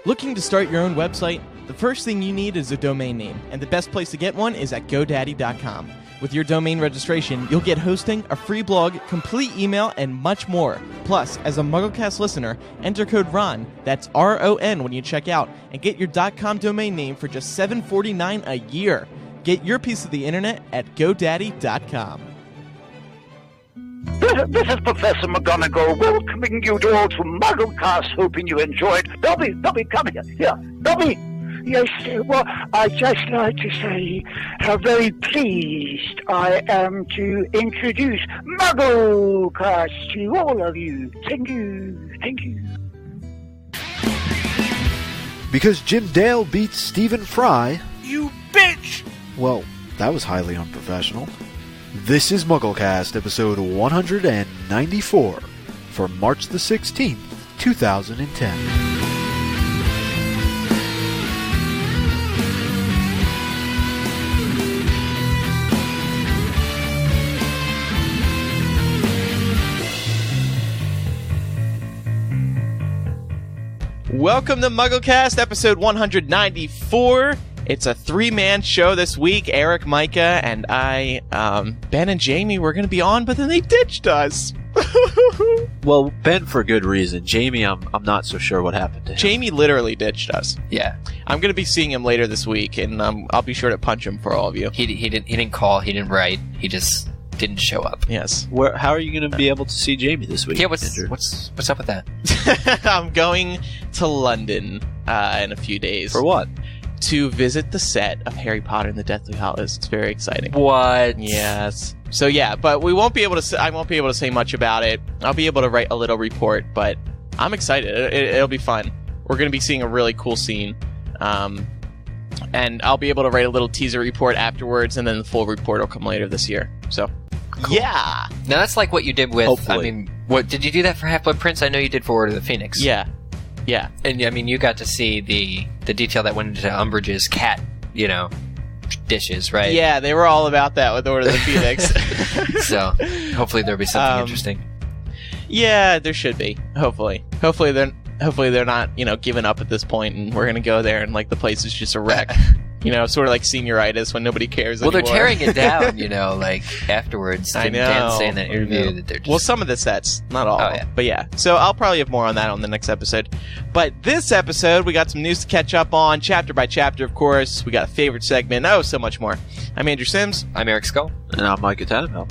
Looking to start your own website? The first thing you need is a domain name, and the best place to get one is at GoDaddy.com. With your domain registration, you'll get hosting, a free blog, complete email, and much more. Plus, as a MuggleCast listener, enter code RON, that's RON when you check out, and get your .com domain name for just $7.49 a year. Get your piece of the internet at GoDaddy.com. This is Professor McGonagall welcoming you all to MuggleCast, hoping you enjoyed. Dobby, come here. Here, Dobby. Yes, well, I'd just like to say how very pleased I am to introduce MuggleCast to all of you. Thank you. Because Jim Dale beats Stephen Fry... You bitch! Well, that was highly unprofessional. This is MuggleCast, episode 194, for March the 16th, 2010. Welcome to MuggleCast, episode 194. It's a three-man show this week. Eric, Micah, and I, Ben and Jamie were going to be on, but then they ditched us. Well, Ben for good reason. Jamie, I'm not so sure what happened to him. Jamie literally ditched us. Yeah. I'm going to be seeing him later this week, and I'll be sure to punch him for all of you. He didn't call, he didn't write, he just didn't show up. Yes. How are you going to be able to see Jamie this week? Yeah, what's up with that? I'm going to London in a few days. For what? To visit the set of Harry Potter and the Deathly Hallows. It's very exciting. What? Yes. So yeah, but we won't be able to. I won't be able to say much about it. I'll be able to write a little report, but I'm excited. It'll be fun. We're going to be seeing a really cool scene, and I'll be able to write a little teaser report afterwards, and then the full report will come later this year. So, cool. Yeah. Now that's like what you did with. Hopefully. I mean, what did you do that for Half-Blood Prince? I know you did for Order of the Phoenix. Yeah. Yeah. And I mean, you got to see the detail that went into Umbridge's cat, dishes, right? Yeah, they were all about that with Order of the Phoenix. So, hopefully there'll be something interesting. Yeah, there should be. Hopefully they're not, giving up at this point, and we're gonna go there and the place is just a wreck. Sort of like senioritis when nobody cares anymore. Well, they're tearing it down, afterwards. I know. Dan say in that interview that they're just... Well, some of the sets, not all. Oh, yeah. But yeah, so I'll probably have more on that on the next episode. But this episode, we got some news to catch up on, chapter by chapter, of course. We got a favorite segment. Oh, so much more. I'm Andrew Sims. I'm Eric Skull. And I'm Micah Tannenbaum.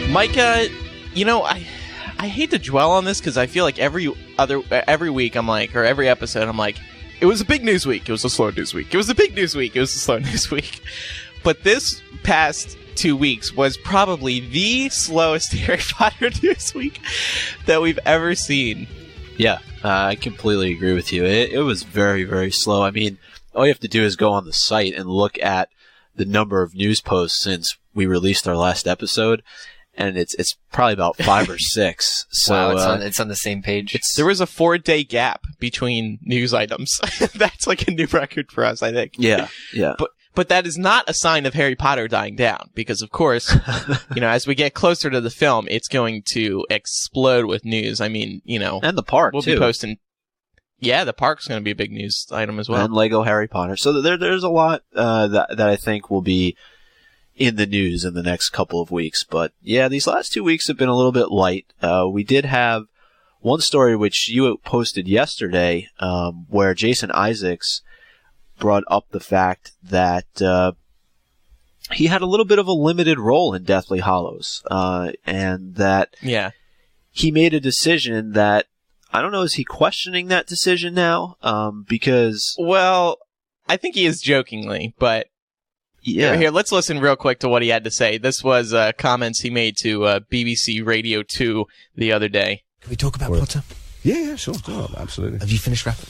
Micah, I hate to dwell on this because I feel like every week I'm like, or every episode I'm like, it was a big news week, it was a slow news week. It was a big news week, it was a slow news week. But this past 2 weeks was probably the slowest Harry Potter news week that we've ever seen. Yeah, I completely agree with you. It was very, very slow. I mean, all you have to do is go on the site and look at the number of news posts since we released our last episode. And it's probably about 5 or 6. So wow, it's on the same page. There was a 4-day gap between news items. That's like a new record for us, I think. Yeah. But that is not a sign of Harry Potter dying down, because of course, as we get closer to the film, it's going to explode with news. I mean, and the park we'll too. Be posting. Yeah, the park's going to be a big news item as well. And Lego Harry Potter. So there's a lot that I think will be in the news in the next couple of weeks. But yeah, these last 2 weeks have been a little bit light. We did have one story which you posted yesterday, where Jason Isaacs brought up the fact that he had a little bit of a limited role in Deathly Hallows, and that he made a decision that, I don't know, is he questioning that decision now? Because... Well, I think he is jokingly, but... Yeah. Here, let's listen real quick to what he had to say. This was comments he made to BBC Radio 2 the other day. Can we talk about Potter? Yeah, sure, absolutely. Have you finished wrapping?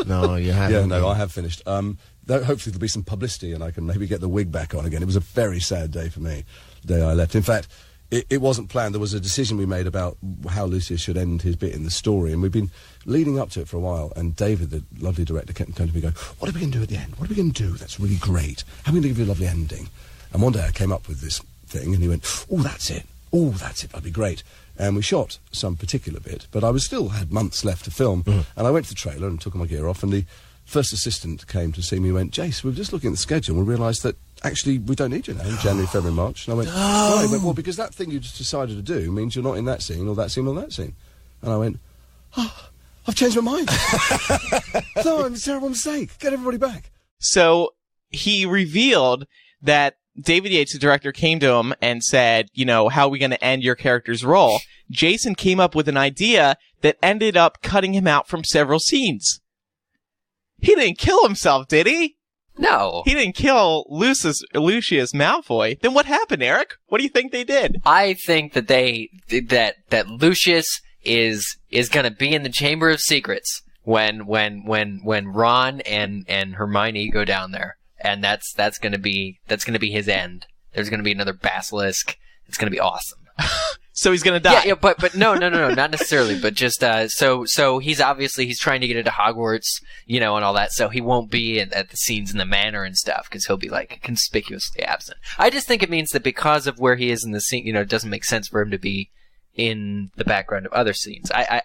No, you haven't. Yeah, no, I have finished. Hopefully there'll be some publicity and I can maybe get the wig back on again. It was a very sad day for me, the day I left. In fact, it wasn't planned. There was a decision we made about how Lucius should end his bit in the story, and we've been leading up to it for a while, and David, the lovely director, kept coming to me going, what are we going to do at the end? What are we going to do that's really great? How are we going to give you a lovely ending? And one day I came up with this thing, and he went, oh, that's it. Oh, that's it. That'd be great. And we shot some particular bit, but I had months left to film, and I went to the trailer and took all my gear off, and the first assistant came to see me and went, Jace, we were just looking at the schedule and we realised that actually we don't need you now in January, February, March. And I went, why? He went, well, because that thing you just decided to do means you're not in that scene or that scene or that scene. And I went, oh, I've changed my mind. No, it's a terrible mistake. Get everybody back. So he revealed that David Yates, the director, came to him and said, how are we going to end your character's role? Jason came up with an idea that ended up cutting him out from several scenes. He didn't kill himself, did he? No. He didn't kill Lucius Malfoy. Then what happened, Eric? What do you think they did? I think that that Lucius is going to be in the Chamber of Secrets when Ron and Hermione go down there, and that's going to be his end. There's going to be another basilisk. It's going to be awesome. So he's gonna die. Yeah, but no, not necessarily. But just so he's trying to get into Hogwarts, and all that. So he won't be at the scenes in the manor and stuff because he'll be like conspicuously absent. I just think it means that because of where he is in the scene, it doesn't make sense for him to be in the background of other scenes. I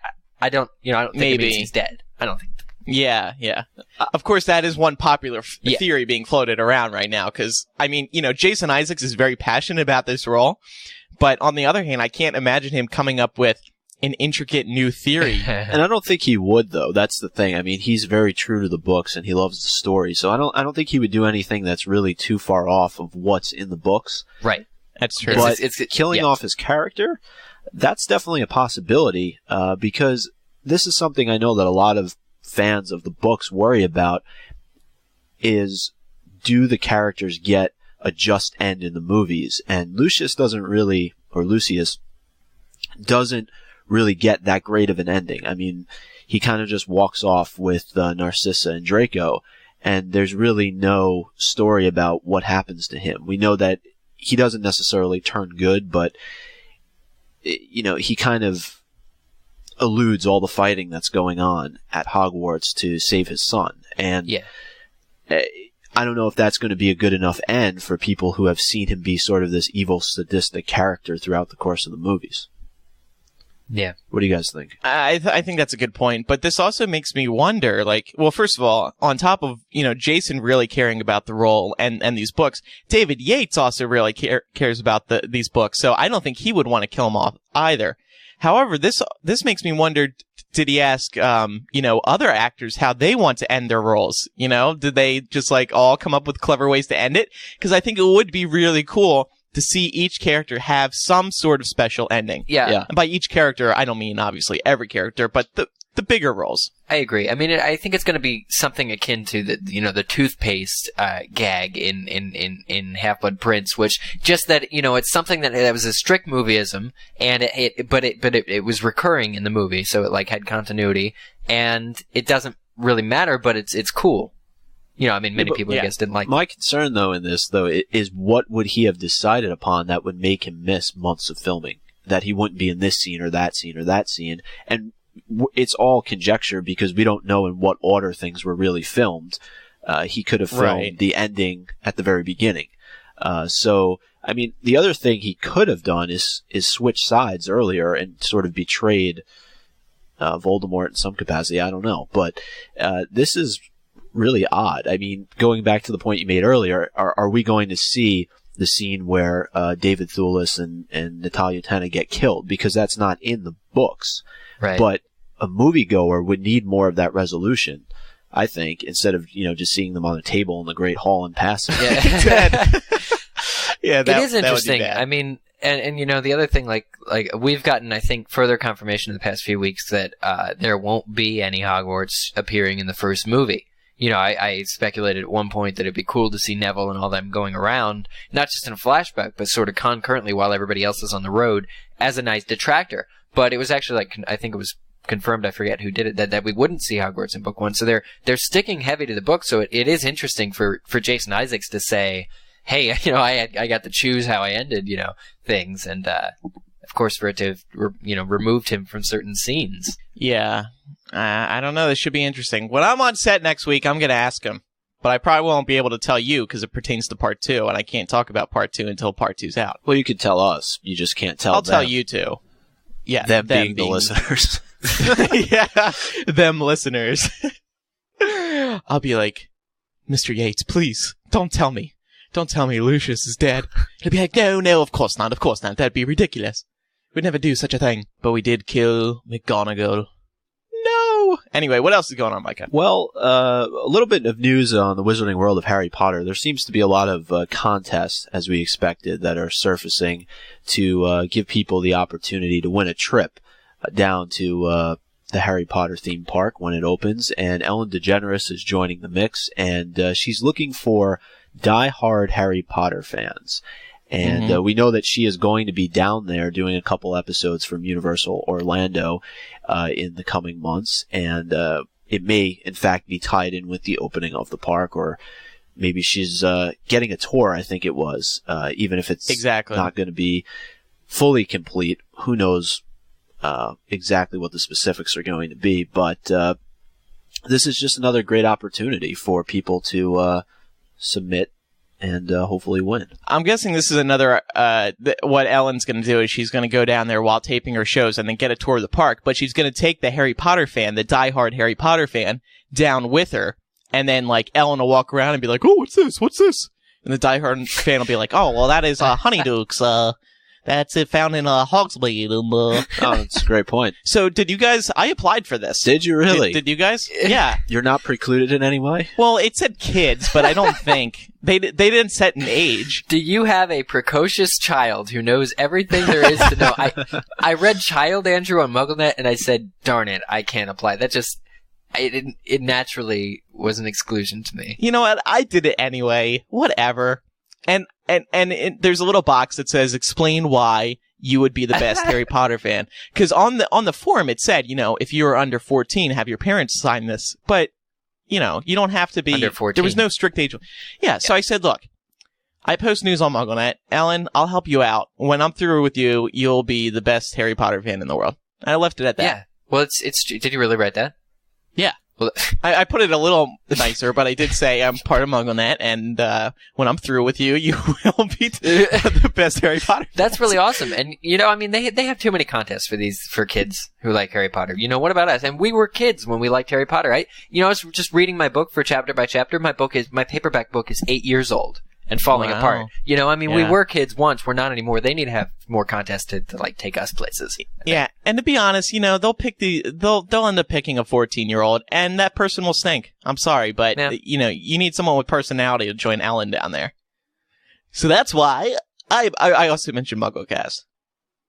don't think it means he's dead. I don't think. Yeah. Of course, that is one popular theory being floated around right now. Because Jason Isaacs is very passionate about this role. But on the other hand, I can't imagine him coming up with an intricate new theory. And I don't think he would, though. That's the thing. I mean, he's very true to the books, and he loves the story. So I don't think he would do anything that's really too far off of what's in the books. Right. That's true. But it's killing off his character, that's definitely a possibility, because this is something I know that a lot of fans of the books worry about, is do the characters get a just end in the movies? And Lucius doesn't really get that great of an ending. I mean, he kind of just walks off with Narcissa and Draco, and there's really no story about what happens to him. We know that he doesn't necessarily turn good, but he kind of eludes all the fighting that's going on at Hogwarts to save his son. And I don't know if that's going to be a good enough end for people who have seen him be sort of this evil, sadistic character throughout the course of the movies. Yeah. What do you guys think? I think that's a good point, but this also makes me wonder, first of all, on top of, Jason really caring about the role and these books, David Yates also really cares about these books, so I don't think he would want to kill him off either. However, this makes me wonder, did he ask, other actors how they want to end their roles? Did they just all come up with clever ways to end it? Because I think it would be really cool to see each character have some sort of special ending. Yeah. And by each character, I don't mean obviously every character, but the bigger roles. I agree. I mean, I think it's going to be something akin to the toothpaste gag in Half-Blood Prince, which just that it's something that was a strict movieism, and it was recurring in the movie, so it had continuity, and it doesn't really matter, but it's cool. Many people I guess didn't like. My concern though in this is what would he have decided upon that would make him miss months of filming, that he wouldn't be in this scene or that scene or that scene, and it's all conjecture because we don't know in what order things were really filmed. He could have filmed the ending at the very beginning. The other thing he could have done is switch sides earlier and sort of betrayed Voldemort in some capacity. I don't know. But this is really odd. I mean, going back to the point you made earlier, are we going to see the scene where David Thewlis and Natalia Tena get killed? Because that's not in the books. Right. But a moviegoer would need more of that resolution, I think, instead of just seeing them on a table in the Great Hall and passing. Yeah, it is interesting. I mean, and the other thing, we've gotten, I think, further confirmation in the past few weeks that there won't be any Hogwarts appearing in the first movie. I speculated at one point that it'd be cool to see Neville and all them going around, not just in a flashback, but sort of concurrently while everybody else is on the road as a nice detractor. But it was actually I think it was confirmed, I forget who did it, that we wouldn't see Hogwarts in book 1. So they're sticking heavy to the book. So it is interesting for Jason Isaacs to say, hey, I got to choose how I ended, things. And, of course, for it to have, removed him from certain scenes. Yeah. I don't know. This should be interesting. When I'm on set next week, I'm going to ask him. But I probably won't be able to tell you because it pertains to part 2, and I can't talk about part 2 until part 2's out. Well, you could tell us. You just can't tell I'll them. tell you two. Yeah, them being the listeners. Yeah, them listeners. I'll be like, Mr. Yates, please, don't tell me. Don't tell me Lucius is dead. He'll be like, no, of course not. That'd be ridiculous. We'd never do such a thing. But we did kill McGonagall. No! Anyway, what else is going on, Micah? Well, a little bit of news on the Wizarding World of Harry Potter. There seems to be a lot of contests, as we expected, that are surfacing to give people the opportunity to win a trip down to the Harry Potter theme park when it opens. And Ellen DeGeneres is joining the mix, and she's looking for die-hard Harry Potter fans. And we know that she is going to be down there doing a couple episodes from Universal Orlando in the coming months. And it may, in fact, be tied in with the opening of the park, or maybe she's getting a tour, I think it was, even if it's not going to be fully complete. Who knows exactly what the specifics are going to be. But this is just another great opportunity for people to submit and hopefully win. I'm guessing this is another, what Ellen's going to do is she's going to go down there while taping her shows and then get a tour of the park, but she's going to take the Harry Potter fan, the diehard Harry Potter fan, down with her, and then, Ellen will walk around and be like, oh, what's this? And the diehard fan will be like, oh, well, that is Honeydukes, that's it found in Hogsmeade. Oh, that's a great point. So, did you guys? I applied for this. Did you really? Did you guys? Yeah. You're not precluded in any way? Well, it said kids, but I don't think they didn't set an age. Do you have a precocious child who knows everything there is to know? I read Child Andrew on MuggleNet, and I said, darn it, I can't apply. That just it naturally was an exclusion to me. You know what? I did it anyway. Whatever. And there's a little box that says, explain why you would be the best Harry Potter fan. Because on the forum it said, if you were under 14, have your parents sign this. But, you don't have to be. Under 14. There was no strict age. Yeah, so I said, look, I post news on MuggleNet. Ellen, I'll help you out. When I'm through with you, you'll be the best Harry Potter fan in the world. And I left it at that. Yeah. Well, it's did you really write that? Yeah. Well, I put it a little nicer, but I did say I'm part of MuggleNet, and when I'm through with you, you will be the best Harry Potter. That's really awesome. And, they have too many contests for kids who like Harry Potter. What about us? And we were kids when we liked Harry Potter. I was just reading my book for chapter by chapter. My paperback book is 8 years old and falling apart. We were kids once. We're not anymore. They need to have more contests to take us places. Yeah, and to be honest, they'll end up picking a 14-year-old, and that person will stink. I'm sorry, but you need someone with personality to join Ellen down there. So that's why I also mentioned MuggleCast.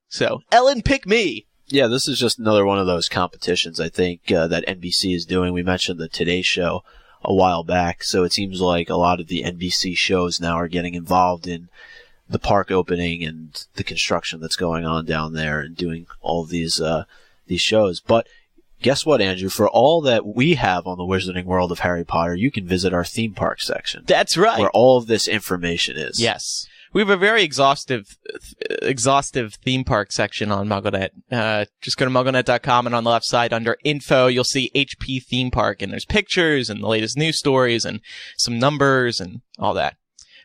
So Ellen, pick me. Yeah, this is just another one of those competitions I think that NBC is doing. We mentioned the Today Show a while back, so it seems like a lot of the NBC shows now are getting involved in the park opening and the construction that's going on down there and doing all of these shows. But guess what, Andrew? For all that we have on the Wizarding World of Harry Potter, you can visit our theme park section. That's right. Where all of this information is. Yes. We have a very exhaustive theme park section on MuggleNet. Just go to MuggleNet.com, and on the left side under Info, you'll see HP Theme Park, and there's pictures and the latest news stories and some numbers and all that.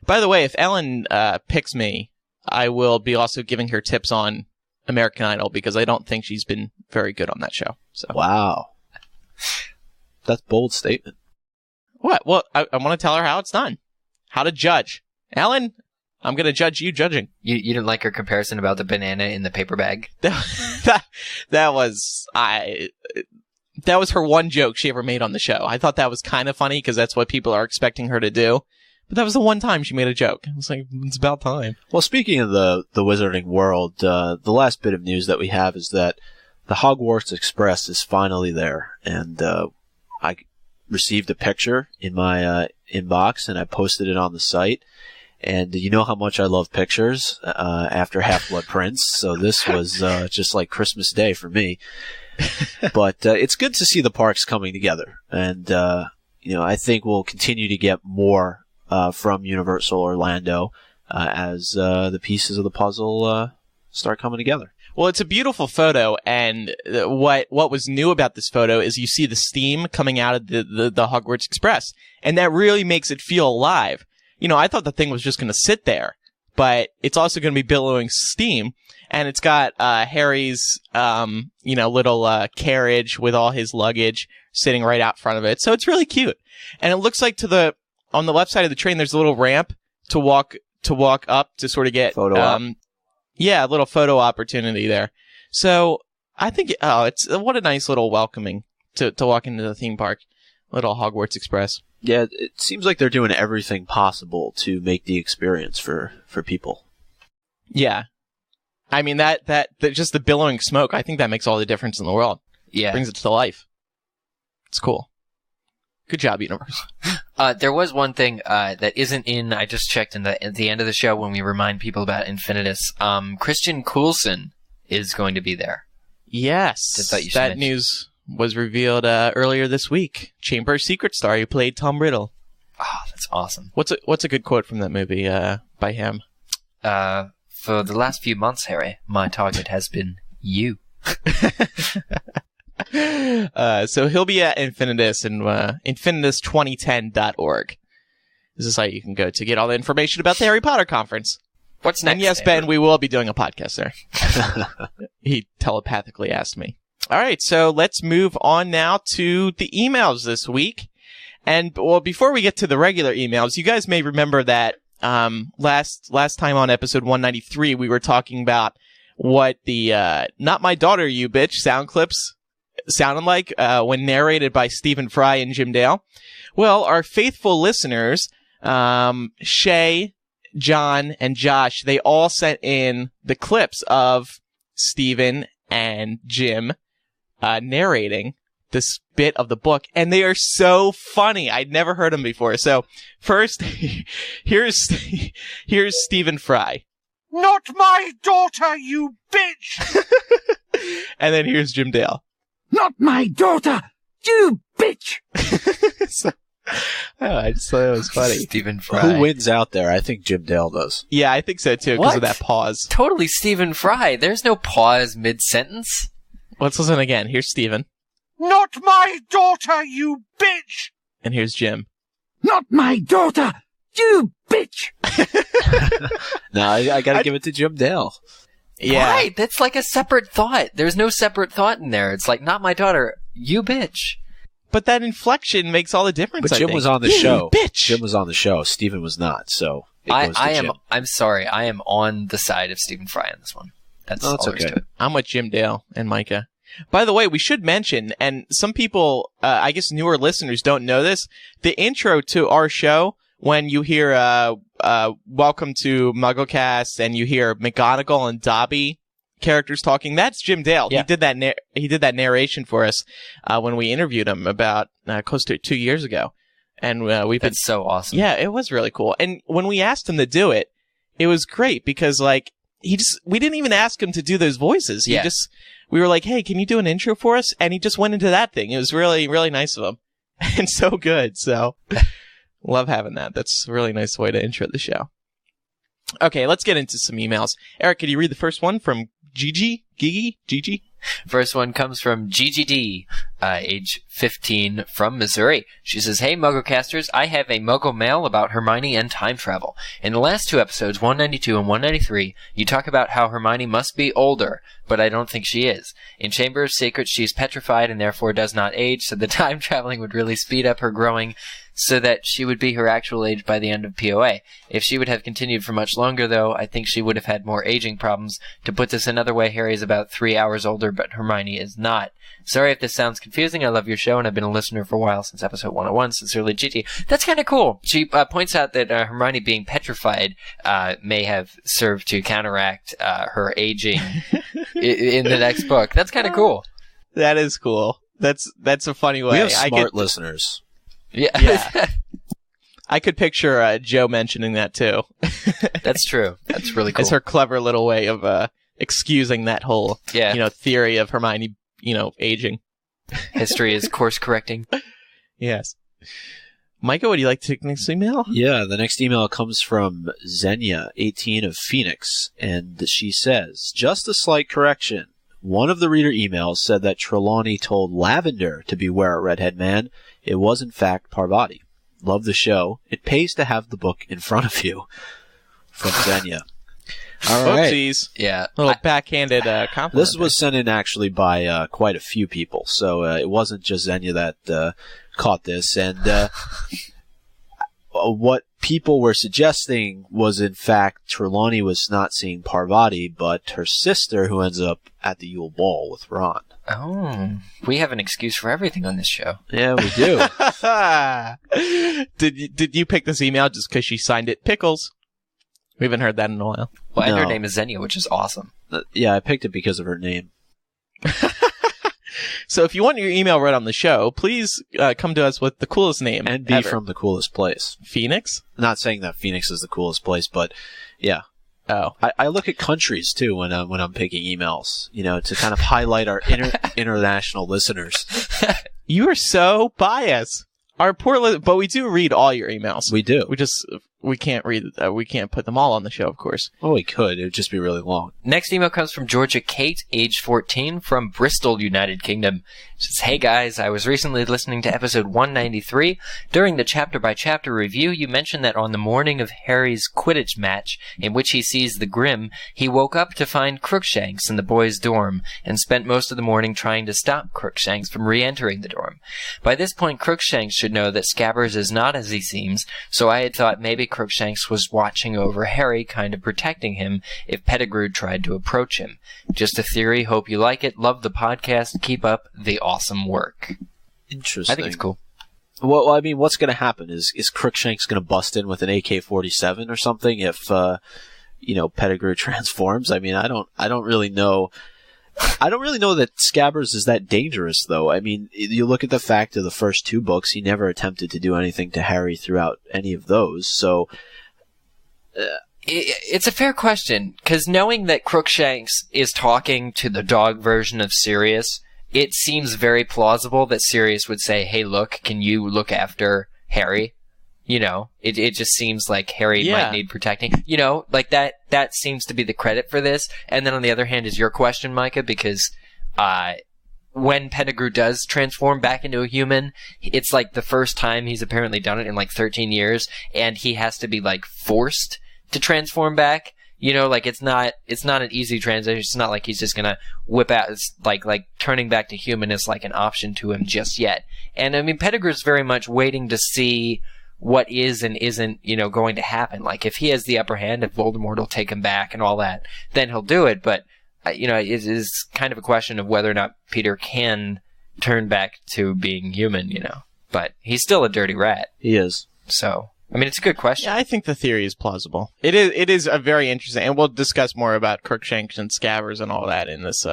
By the way, if Ellen picks me, I will be also giving her tips on American Idol, because I don't think she's been very good on that show. So. Wow. That's a bold statement. What? Well, I want to tell her how it's done. How to judge. Ellen, I'm going to judge you judging. You didn't like her comparison about the banana in the paper bag? That was her one joke she ever made on the show. I thought that was kind of funny because that's what people are expecting her to do. But that was the one time she made a joke. I was like, it's about time. Well, speaking of the Wizarding World, the last bit of news that we have is that the Hogwarts Express is finally there. And received a picture in my inbox, and I posted it on the site. And you know how much I love pictures after Half-Blood Prince, so this was just like Christmas Day for me. But it's good to see the parks coming together, and I think we'll continue to get more from Universal Orlando as the pieces of the puzzle start coming together. Well, it's a beautiful photo, and what was new about this photo is you see the steam coming out of the Hogwarts Express, and that really makes it feel alive. I thought the thing was just going to sit there, but it's also going to be billowing steam, and it's got Harry's, little carriage with all his luggage sitting right out front of it. So it's really cute, and it looks like on the left side of the train, there's a little ramp to walk up to sort of get photo op. Yeah, a little photo opportunity there. So I think it's what a nice little welcoming to walk into the theme park, little Hogwarts Express. Yeah, it seems like they're doing everything possible to make the experience for people. Yeah. I mean, that just the billowing smoke, I think that makes all the difference in the world. Yeah. Brings it to life. It's cool. Good job, Universe. There was one thing that isn't in, I just checked at the end of the show when we remind people about Infinitus. Christian Coulson is going to be there. Yes. That news was revealed earlier this week. Chamber of Secrets star who played Tom Riddle. Oh, that's awesome. What's a good quote from that movie by him? For the last few months, Harry, my target has been you. So he'll be at Infinitus and infinitus2010.org. This is how you can go to get all the information about the Harry Potter conference. What's next? And yes, Ben, we will be doing a podcast there. He telepathically asked me. All right, so let's move on now to the emails this week. And well, before we get to the regular emails, you guys may remember that last time on episode 193, we were talking about what the "Not My Daughter, You Bitch" sound clips sounded like when narrated by Stephen Fry and Jim Dale. Well, our faithful listeners, Shay, John, and Josh, they all sent in the clips of Stephen and Jim narrating this bit of the book, and they are so funny. I'd never heard them before. So first, here's Stephen Fry. Not my daughter, you bitch! And then here's Jim Dale. Not my daughter, you bitch! I just thought it was funny. Stephen Fry. Who wins out there? I think Jim Dale does. Yeah, I think so too, because of that pause. Totally Stephen Fry. There's no pause mid-sentence. Let's listen again. Here's Stephen. Not my daughter, you bitch! And here's Jim. Not my daughter, you bitch! No, I gotta give it to Jim Dale. Yeah. Right, that's like a separate thought. There's no separate thought in there. It's like, not my daughter, you bitch. But that inflection makes all the difference. But Jim was on the You show. bitch! Jim was on the show. Stephen was not. So it goes to Jim. I'm sorry. I am on the side of Stephen Fry on this one. That's all there is okay. to it. I'm with Jim Dale and Micah. By the way, we should mention, and some people, I guess newer listeners don't know this, the intro to our show, when you hear welcome to MuggleCast and you hear McGonagall and Dobby characters talking, that's Jim Dale. Yeah. He did that narration for us when we interviewed him about close to 2 years ago. And we've been That's so awesome. Yeah, it was really cool. And when we asked him to do it, it was great because like we didn't even ask him to do those voices. We were like, hey, can you do an intro for us? And he just went into that thing. It was really, really nice of him and so good. So love having that. That's a really nice way to intro the show. Okay, let's get into some emails. Eric, could you read the first one from Gigi? First one comes from GGD, age 15, from Missouri. She says, hey, MuggleCasters, I have a Muggle mail about Hermione and time travel. In the last two episodes, 192 and 193, you talk about how Hermione must be older, but I don't think she is. In Chamber of Secrets, she's petrified and therefore does not age, so the time traveling would really speed up her growing so that she would be her actual age by the end of POA. If she would have continued for much longer, though, I think she would have had more aging problems. To put this another way, Harry is about 3 hours older, but Hermione is not. Sorry if this sounds confusing. I love your show, and I've been a listener for a while, since episode 101. Sincerely, Gigi. That's kind of cool. She points out that Hermione being petrified may have served to counteract her aging in the next book. That's kind of cool. That is cool. That's a funny way. We have smart listeners. Yeah. I could picture Joe mentioning that too. That's true. That's really cool. It's her clever little way of excusing that whole theory of Hermione, aging. History is course correcting. Yes. Micah, would you like to take the next email? Yeah, the next email comes from Xenia, 18 of Phoenix, and she says, just a slight correction. One of the reader emails said that Trelawney told Lavender to beware a redhead man. It was, in fact, Parvati. Love the show. It pays to have the book in front of you. From Xenia. All right. Oopsies. Yeah. A little backhanded compliment. This was sent in actually by quite a few people, so it wasn't just Xenia that caught this. And what people were suggesting was, in fact, Trelawney was not seeing Parvati, but her sister, who ends up at the Yule Ball with Ron. Oh, we have an excuse for everything on this show. Yeah, we do. Did you pick this email just because she signed it Pickles? We haven't heard that in a while. Well, and her No. name is Xenia, which is awesome. Yeah, I picked it because of her name. So if you want your email read on the show, please come to us with the coolest name And be ever. from the coolest place. Phoenix? Not saying that Phoenix is the coolest place, but yeah. Oh. I look at countries, too, when I'm picking emails, to kind of highlight our international listeners. You are so biased. Our poor but we do read all your emails. We do. We can't read. We can't put them all on the show, of course. Well, we could. It would just be really long. Next email comes from Georgia Kate, age 14, from Bristol, United Kingdom. She says, hey guys, I was recently listening to episode 193. During the chapter-by-chapter review, you mentioned that on the morning of Harry's Quidditch match, in which he sees the Grim, he woke up to find Crookshanks in the boys' dorm, and spent most of the morning trying to stop Crookshanks from re-entering the dorm. By this point, Crookshanks should know that Scabbers is not as he seems, so I had thought maybe Crookshanks was watching over Harry, kind of protecting him if Pettigrew tried to approach him. Just a theory, hope you like it. Love the podcast. Keep up the awesome work. Interesting. I think it's cool. Well, I mean, what's going to happen? Is Crookshanks going to bust in with an AK-47 or something if, Pettigrew transforms? I mean, I don't really know. I don't really know that Scabbers is that dangerous, though. I mean, you look at the fact of the first two books, he never attempted to do anything to Harry throughout any of those, so... It's a fair question, because knowing that Crookshanks is talking to the dog version of Sirius, it seems very plausible that Sirius would say, hey, look, can you look after Harry? It just seems like Harry might need protecting. Like that seems to be the credit for this. And then on the other hand is your question, Micah, because when Pettigrew does transform back into a human, it's like the first time he's apparently done it in like 13 years, and he has to be like forced to transform back. It's not an easy transition. It's not like he's just gonna whip out. It's like turning back to human is like an option to him just yet. And I mean, Pettigrew's very much waiting to see what is and isn't, going to happen. Like, if he has the upper hand, if Voldemort will take him back and all that, then he'll do it. But, it is kind of a question of whether or not Peter can turn back to being human, But he's still a dirty rat. He is. So, I mean, it's a good question. Yeah, I think the theory is plausible. It is a very interesting, and we'll discuss more about Crookshanks and Scabbers and all that in this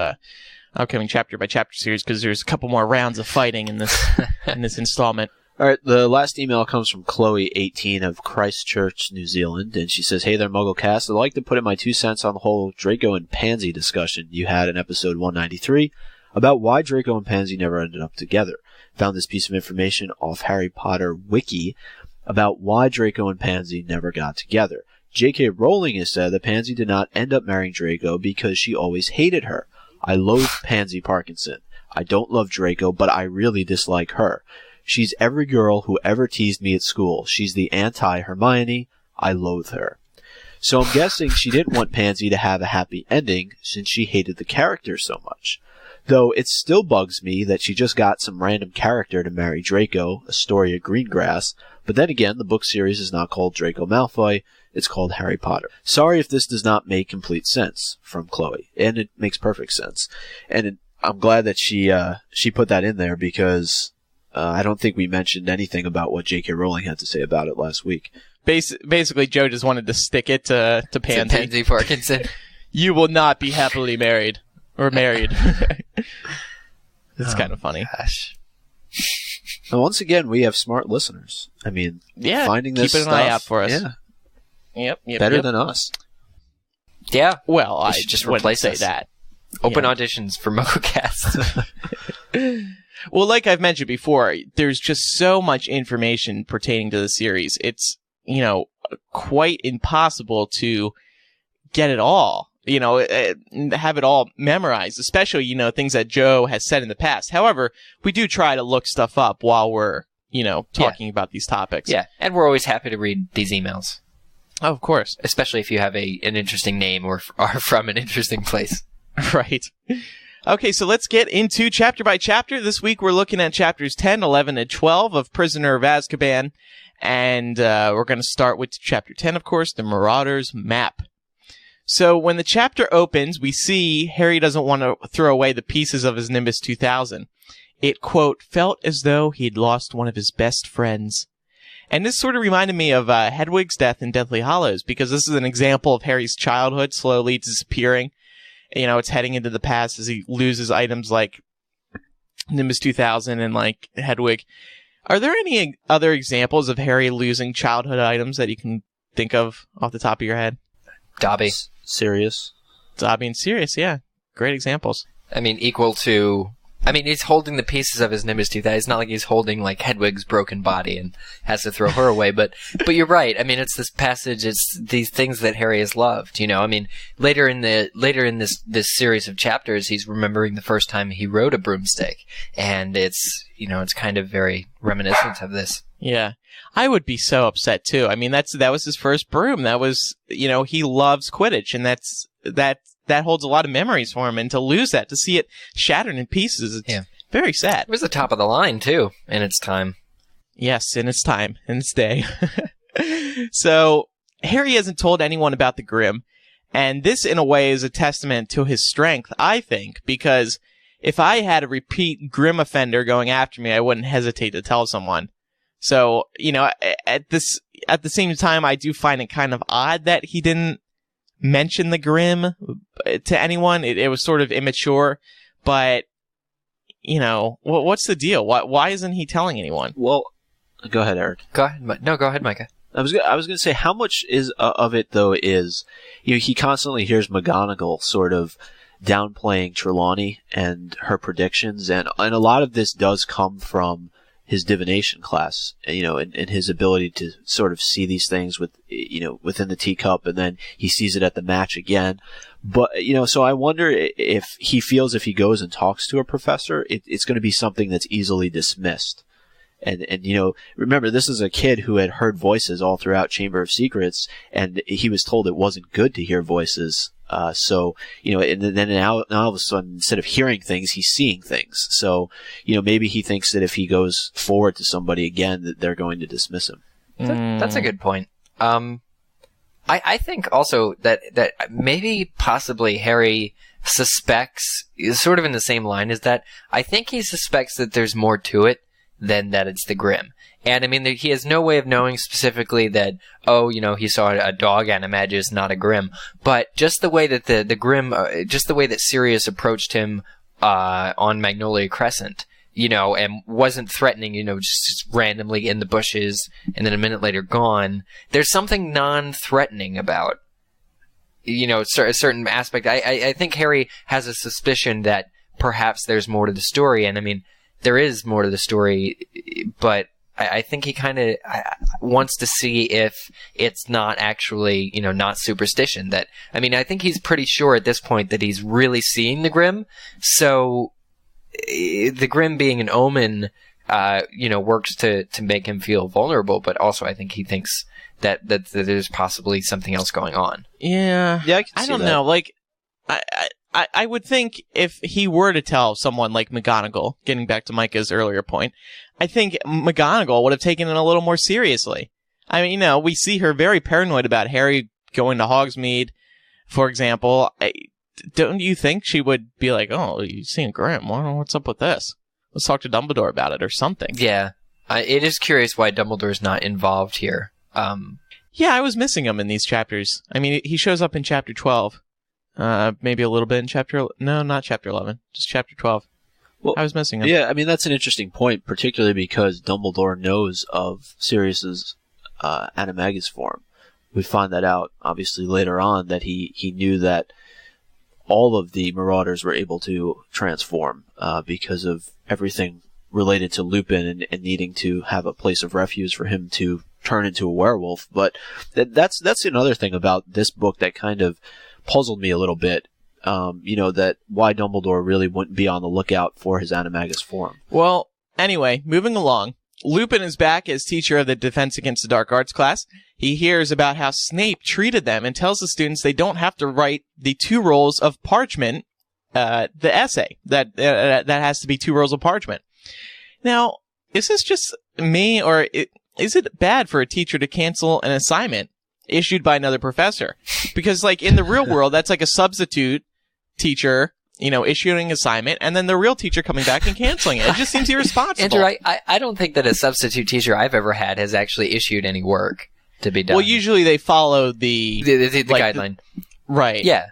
upcoming chapter-by-chapter series, because there's a couple more rounds of fighting in this installment. All right, the last email comes from Chloe, 18, of Christchurch, New Zealand, and she says, hey there, MuggleCast. I'd like to put in my 2 cents on the whole Draco and Pansy discussion you had in episode 193 about why Draco and Pansy never ended up together. Found this piece of information off Harry Potter Wiki about why Draco and Pansy never got together. J.K. Rowling has said that Pansy did not end up marrying Draco because she always hated her. I loathe Pansy Parkinson. I don't love Draco, but I really dislike her. She's every girl who ever teased me at school. She's the anti-Hermione. I loathe her. So I'm guessing she didn't want Pansy to have a happy ending since she hated the character so much. Though it still bugs me that she just got some random character to marry Draco, Astoria Greengrass, but then again, the book series is not called Draco Malfoy, it's called Harry Potter. Sorry if this does not make complete sense, from Chloe. And it makes perfect sense. And I'm glad that she put that in there because I don't think we mentioned anything about what J.K. Rowling had to say about it last week. Basically, Joe just wanted to stick it to Pansy. To Pansy Parkinson. You will not be happily married. Or married. It's kind of funny. Gosh. And once again, we have smart listeners. I mean, Yeah, finding this keep an stuff, eye out for us. Yeah, Yep. better than us. Yeah. Well, I should just wouldn't replace say us. that. Open Yeah. auditions for MuggleCast. Well, like I've mentioned before, there's just so much information pertaining to the series. It's, quite impossible to get it all, have it all memorized, especially, things that Joe has said in the past. However, we do try to look stuff up while we're, talking about these topics. Yeah, and we're always happy to read these emails, Oh, of course. especially if you have an interesting name or are from an interesting place. Right. Okay, so let's get into chapter by chapter. This week we're looking at chapters 10, 11, and 12 of Prisoner of Azkaban. And we're going to start with chapter 10, of course, the Marauder's Map. So when the chapter opens, we see Harry doesn't want to throw away the pieces of his Nimbus 2000. It, quote, felt as though he'd lost one of his best friends. And this sort of reminded me of Hedwig's death in Deathly Hallows, because this is an example of Harry's childhood slowly disappearing. It's heading into the past as he loses items like Nimbus 2000 and like Hedwig. Are there any other examples of Harry losing childhood items that you can think of off the top of your head? Dobby. Sirius. Dobby and Sirius, yeah. Great examples. I mean, equal to... I mean, he's holding the pieces of his Nimbus 2000. It's not like he's holding, like, Hedwig's broken body and has to throw her away. But you're right. I mean, it's this passage. It's these things that Harry has loved, I mean, later in this series of chapters, he's remembering the first time he rode a broomstick. And it's, it's kind of very reminiscent of this. Yeah. I would be so upset, too. I mean, that was his first broom. That was, he loves Quidditch, and that holds a lot of memories for him, and to lose that, to see it shattered in pieces, it's very sad. It was the top of the line, too, in its time. Yes, in its time, in its day. So, Harry hasn't told anyone about the Grim, and this, in a way, is a testament to his strength, I think, because if I had a repeat Grim offender going after me, I wouldn't hesitate to tell someone. So, at the same time, I do find it kind of odd that he didn't mention the Grim to anyone. It was sort of immature, but what's the deal? Why isn't he telling anyone? Well, go ahead, Eric. Go ahead, Micah. I was going to say, how much of it though is he constantly hears McGonagall sort of downplaying Trelawney and her predictions, and a lot of this does come from his divination class, and his ability to sort of see these things within the teacup, and then he sees it at the match again. But, so I wonder if he feels if he goes and talks to a professor, it's going to be something that's easily dismissed. And remember, this is a kid who had heard voices all throughout Chamber of Secrets, and he was told it wasn't good to hear voices. So, and then now all of a sudden, instead of hearing things, he's seeing things. So, maybe he thinks that if he goes forward to somebody again, that they're going to dismiss him. That's a good point. I think also that maybe possibly Harry suspects, sort of in the same line, is that I think he suspects that there's more to it than that it's the Grim. And I mean, he has no way of knowing specifically that, he saw a dog animagus, not a Grim. But just the way that the Grim, just the way that Sirius approached him on Magnolia Crescent, and wasn't threatening, just randomly in the bushes and then a minute later gone. There's something non-threatening about, a certain aspect. I think Harry has a suspicion that perhaps there's more to the story. And I mean, there is more to the story, but I think he kind of wants to see if it's not actually, not superstition. That, I mean, I think he's pretty sure at this point that he's really seeing the Grim. So the Grim being an omen, works to make him feel vulnerable. But also, I think he thinks that there's possibly something else going on. Yeah, I don't know. Like, I would think if he were to tell someone like McGonagall, getting back to Micah's earlier point, I think McGonagall would have taken it a little more seriously. I mean, we see her very paranoid about Harry going to Hogsmeade, for example. Don't you think she would be like, oh, you've seen Grim, what's up with this? Let's talk to Dumbledore about it or something. Yeah. It is curious why Dumbledore's not involved here. Yeah, I was missing him in these chapters. I mean, he shows up in chapter 12. Maybe a little bit in not chapter 11, just chapter 12. Well, I was missing him. Yeah, I mean, that's an interesting point, particularly because Dumbledore knows of Sirius's animagus form. We find that out, obviously, later on, that he knew that all of the Marauders were able to transform because of everything related to Lupin and needing to have a place of refuge for him to turn into a werewolf. But that's another thing about this book that kind of puzzled me a little bit. That why Dumbledore really wouldn't be on the lookout for his animagus form. Well, anyway, moving along. Lupin is back as teacher of the Defense Against the Dark Arts class. He hears about how Snape treated them and tells the students they don't have to write the 2 rolls of parchment, the essay. That has to be 2 rolls of parchment. Now, is this just me, or is it bad for a teacher to cancel an assignment issued by another professor? Because, like, in the real world, that's like a substitute teacher, issuing an assignment, and then the real teacher coming back and canceling it. It just seems irresponsible. Andrew, I don't think that a substitute teacher I've ever had has actually issued any work to be done. Well, usually they follow the guideline. Right. Yeah.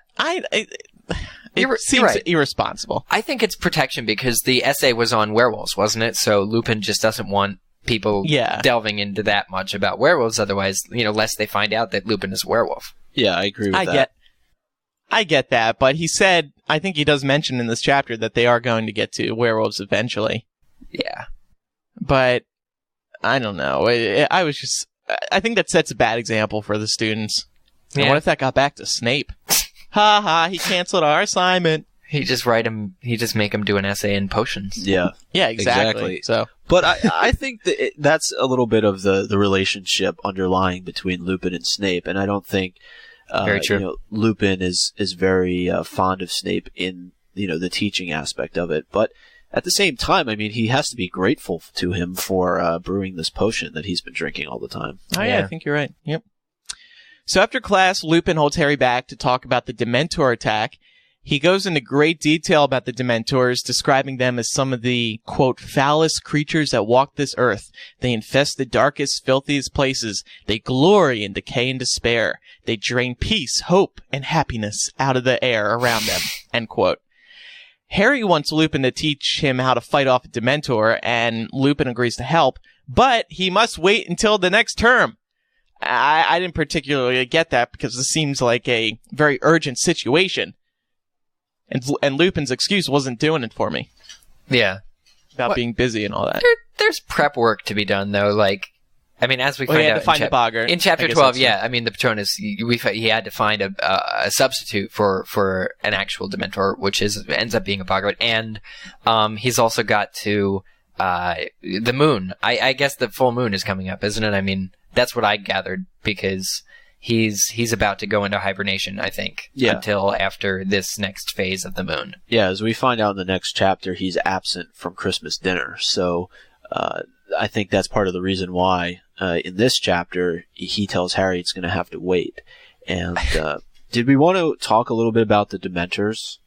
It seems right. irresponsible. I think it's protection because the essay was on werewolves, wasn't it? So Lupin just doesn't want people delving into that much about werewolves. Otherwise, lest they find out that Lupin is a werewolf. Yeah, I agree with that. I get that, but he said, I think he does mention in this chapter that they are going to get to werewolves eventually. Yeah. But, I don't know. I think that sets a bad example for the students. Yeah. What if that got back to Snape? Ha ha, he canceled our assignment. He just make him do an essay in potions. Yeah. Yeah, exactly. So, but I think that that's a little bit of the relationship underlying between Lupin and Snape, and I don't think very true. Lupin is very fond of Snape in the teaching aspect of it, but at the same time, I mean, he has to be grateful to him for brewing this potion that he's been drinking all the time. Oh yeah, I think you're right. Yep. So after class, Lupin holds Harry back to talk about the Dementor attack. He goes into great detail about the Dementors, describing them as some of the, quote, foulest creatures that walk this earth. They infest the darkest, filthiest places. They glory in decay and despair. They drain peace, hope, and happiness out of the air around them, end quote. Harry wants Lupin to teach him how to fight off a Dementor, and Lupin agrees to help, but he must wait until the next term. I didn't particularly get that because this seems like a very urgent situation. And Lupin's excuse wasn't doing it for me. Yeah. About being busy and all that. There's prep work to be done, though. As we find out in chapter 12, the Patronus, he had to find a substitute for an actual Dementor, which ends up being a Boggart. And he's also got to the moon. I guess the full moon is coming up, isn't it? I mean, that's what I gathered, because he's about to go into hibernation, I think, until after this next phase of the moon. Yeah, as we find out in the next chapter, he's absent from Christmas dinner. So I think that's part of the reason why in this chapter he tells Harry it's going to have to wait. And did we want to talk a little bit about the Dementors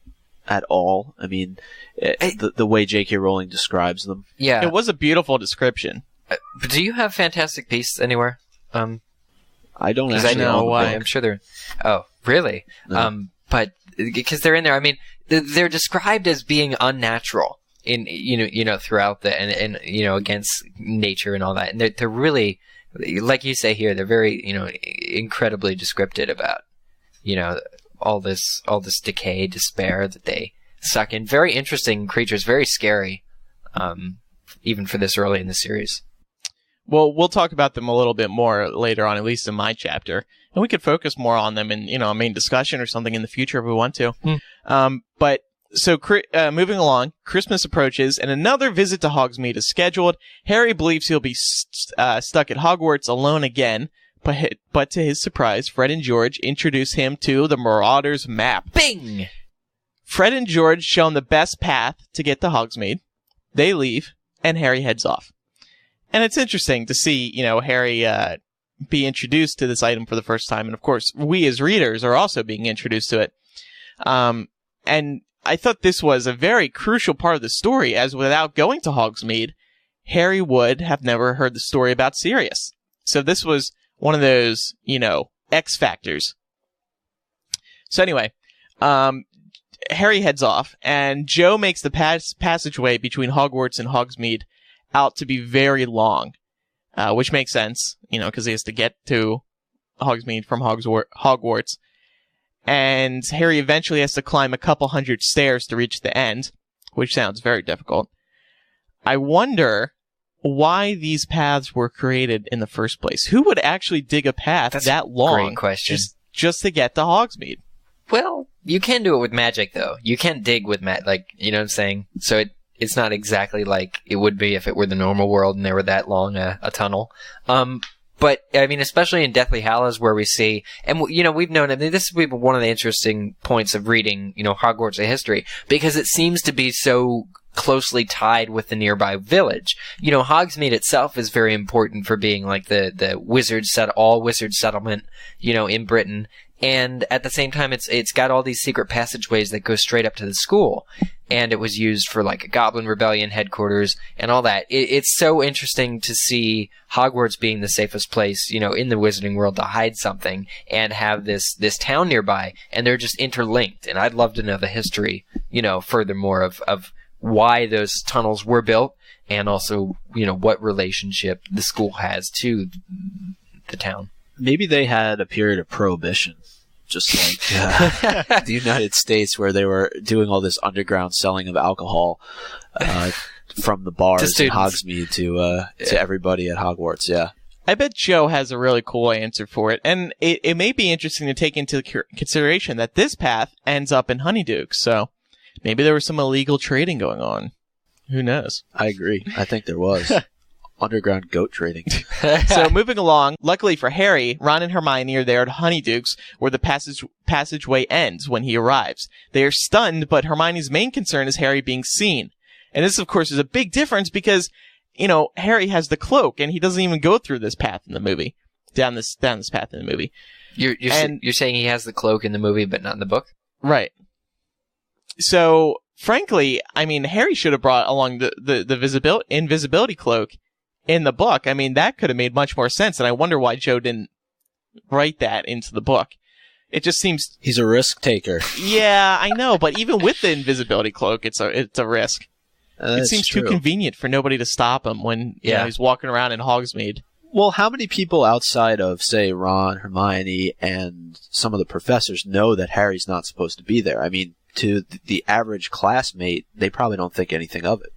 at all? I mean, the way J.K. Rowling describes them. Yeah. It was a beautiful description. But do you have Fantastic Beasts anywhere? I don't actually I know why. I'm sure they're... Oh, really? No. But because they're in there, I mean, they're described as being unnatural in throughout the and against nature and all that. And they're really, like you say here, they're very incredibly descriptive about all this decay, despair that they suck in. Very interesting creatures, very scary, even for this early in the series. Well, we'll talk about them a little bit more later on, at least in my chapter. And we could focus more on them in, a main discussion or something in the future if we want to. Moving along, Christmas approaches, and another visit to Hogsmeade is scheduled. Harry believes he'll be stuck at Hogwarts alone again, but to his surprise, Fred and George introduce him to the Marauders map. Bing! Fred and George show him the best path to get to Hogsmeade. They leave, and Harry heads off. And it's interesting to see, Harry be introduced to this item for the first time. And, of course, we as readers are also being introduced to it. And I thought this was a very crucial part of the story, as without going to Hogsmeade, Harry would have never heard the story about Sirius. So this was one of those, X factors. So anyway, Harry heads off, and Joe makes the passageway between Hogwarts and Hogsmeade out to be very long, which makes sense, because he has to get to Hogsmeade from Hogwarts. And Harry eventually has to climb a couple hundred stairs to reach the end, which sounds very difficult. I wonder why these paths were created in the first place. Who would actually dig a path that long? Great question. Just to get to Hogsmeade? Well, you can do it with magic, though. You can dig with magic, you know what I'm saying? So it's not exactly like it would be if it were the normal world and there were that long a tunnel. But, I mean, especially in Deathly Hallows where we see, and, we've known, I mean, this is one of the interesting points of reading, Hogwarts history, because it seems to be so closely tied with the nearby village. Hogsmeade itself is very important for being like the all wizard settlement, in Britain. And at the same time, it's got all these secret passageways that go straight up to the school. And it was used for like a Goblin Rebellion headquarters and all that. It's so interesting to see Hogwarts being the safest place, in the wizarding world to hide something and have this town nearby. And they're just interlinked. And I'd love to know the history, furthermore of why those tunnels were built and also, what relationship the school has to the town. Maybe they had a period of prohibition, just like the United States, where they were doing all this underground selling of alcohol from the bars in Hogsmeade to everybody at Hogwarts. Yeah, I bet Joe has a really cool answer for it, and it may be interesting to take into consideration that this path ends up in Honeydukes, so maybe there was some illegal trading going on. Who knows? I agree. I think there was. Underground goat trading. So moving along, luckily for Harry, Ron and Hermione are there at Honeydukes, where the passageway ends when he arrives. They are stunned, but Hermione's main concern is Harry being seen. And this, of course, is a big difference because, Harry has the cloak, and he doesn't even go through this path in the movie. Down this path in the movie. You're saying he has the cloak in the movie, but not in the book? Right. So, frankly, I mean, Harry should have brought along the invisibility cloak in the book. I mean, that could have made much more sense, and I wonder why Joe didn't write that into the book. It just seems... He's a risk taker. Yeah, I know, but even with the invisibility cloak, it's a risk. It seems too convenient for nobody to stop him when he's walking around in Hogsmeade. Well, how many people outside of, say, Ron, Hermione, and some of the professors know that Harry's not supposed to be there? I mean, to the average classmate, they probably don't think anything of it.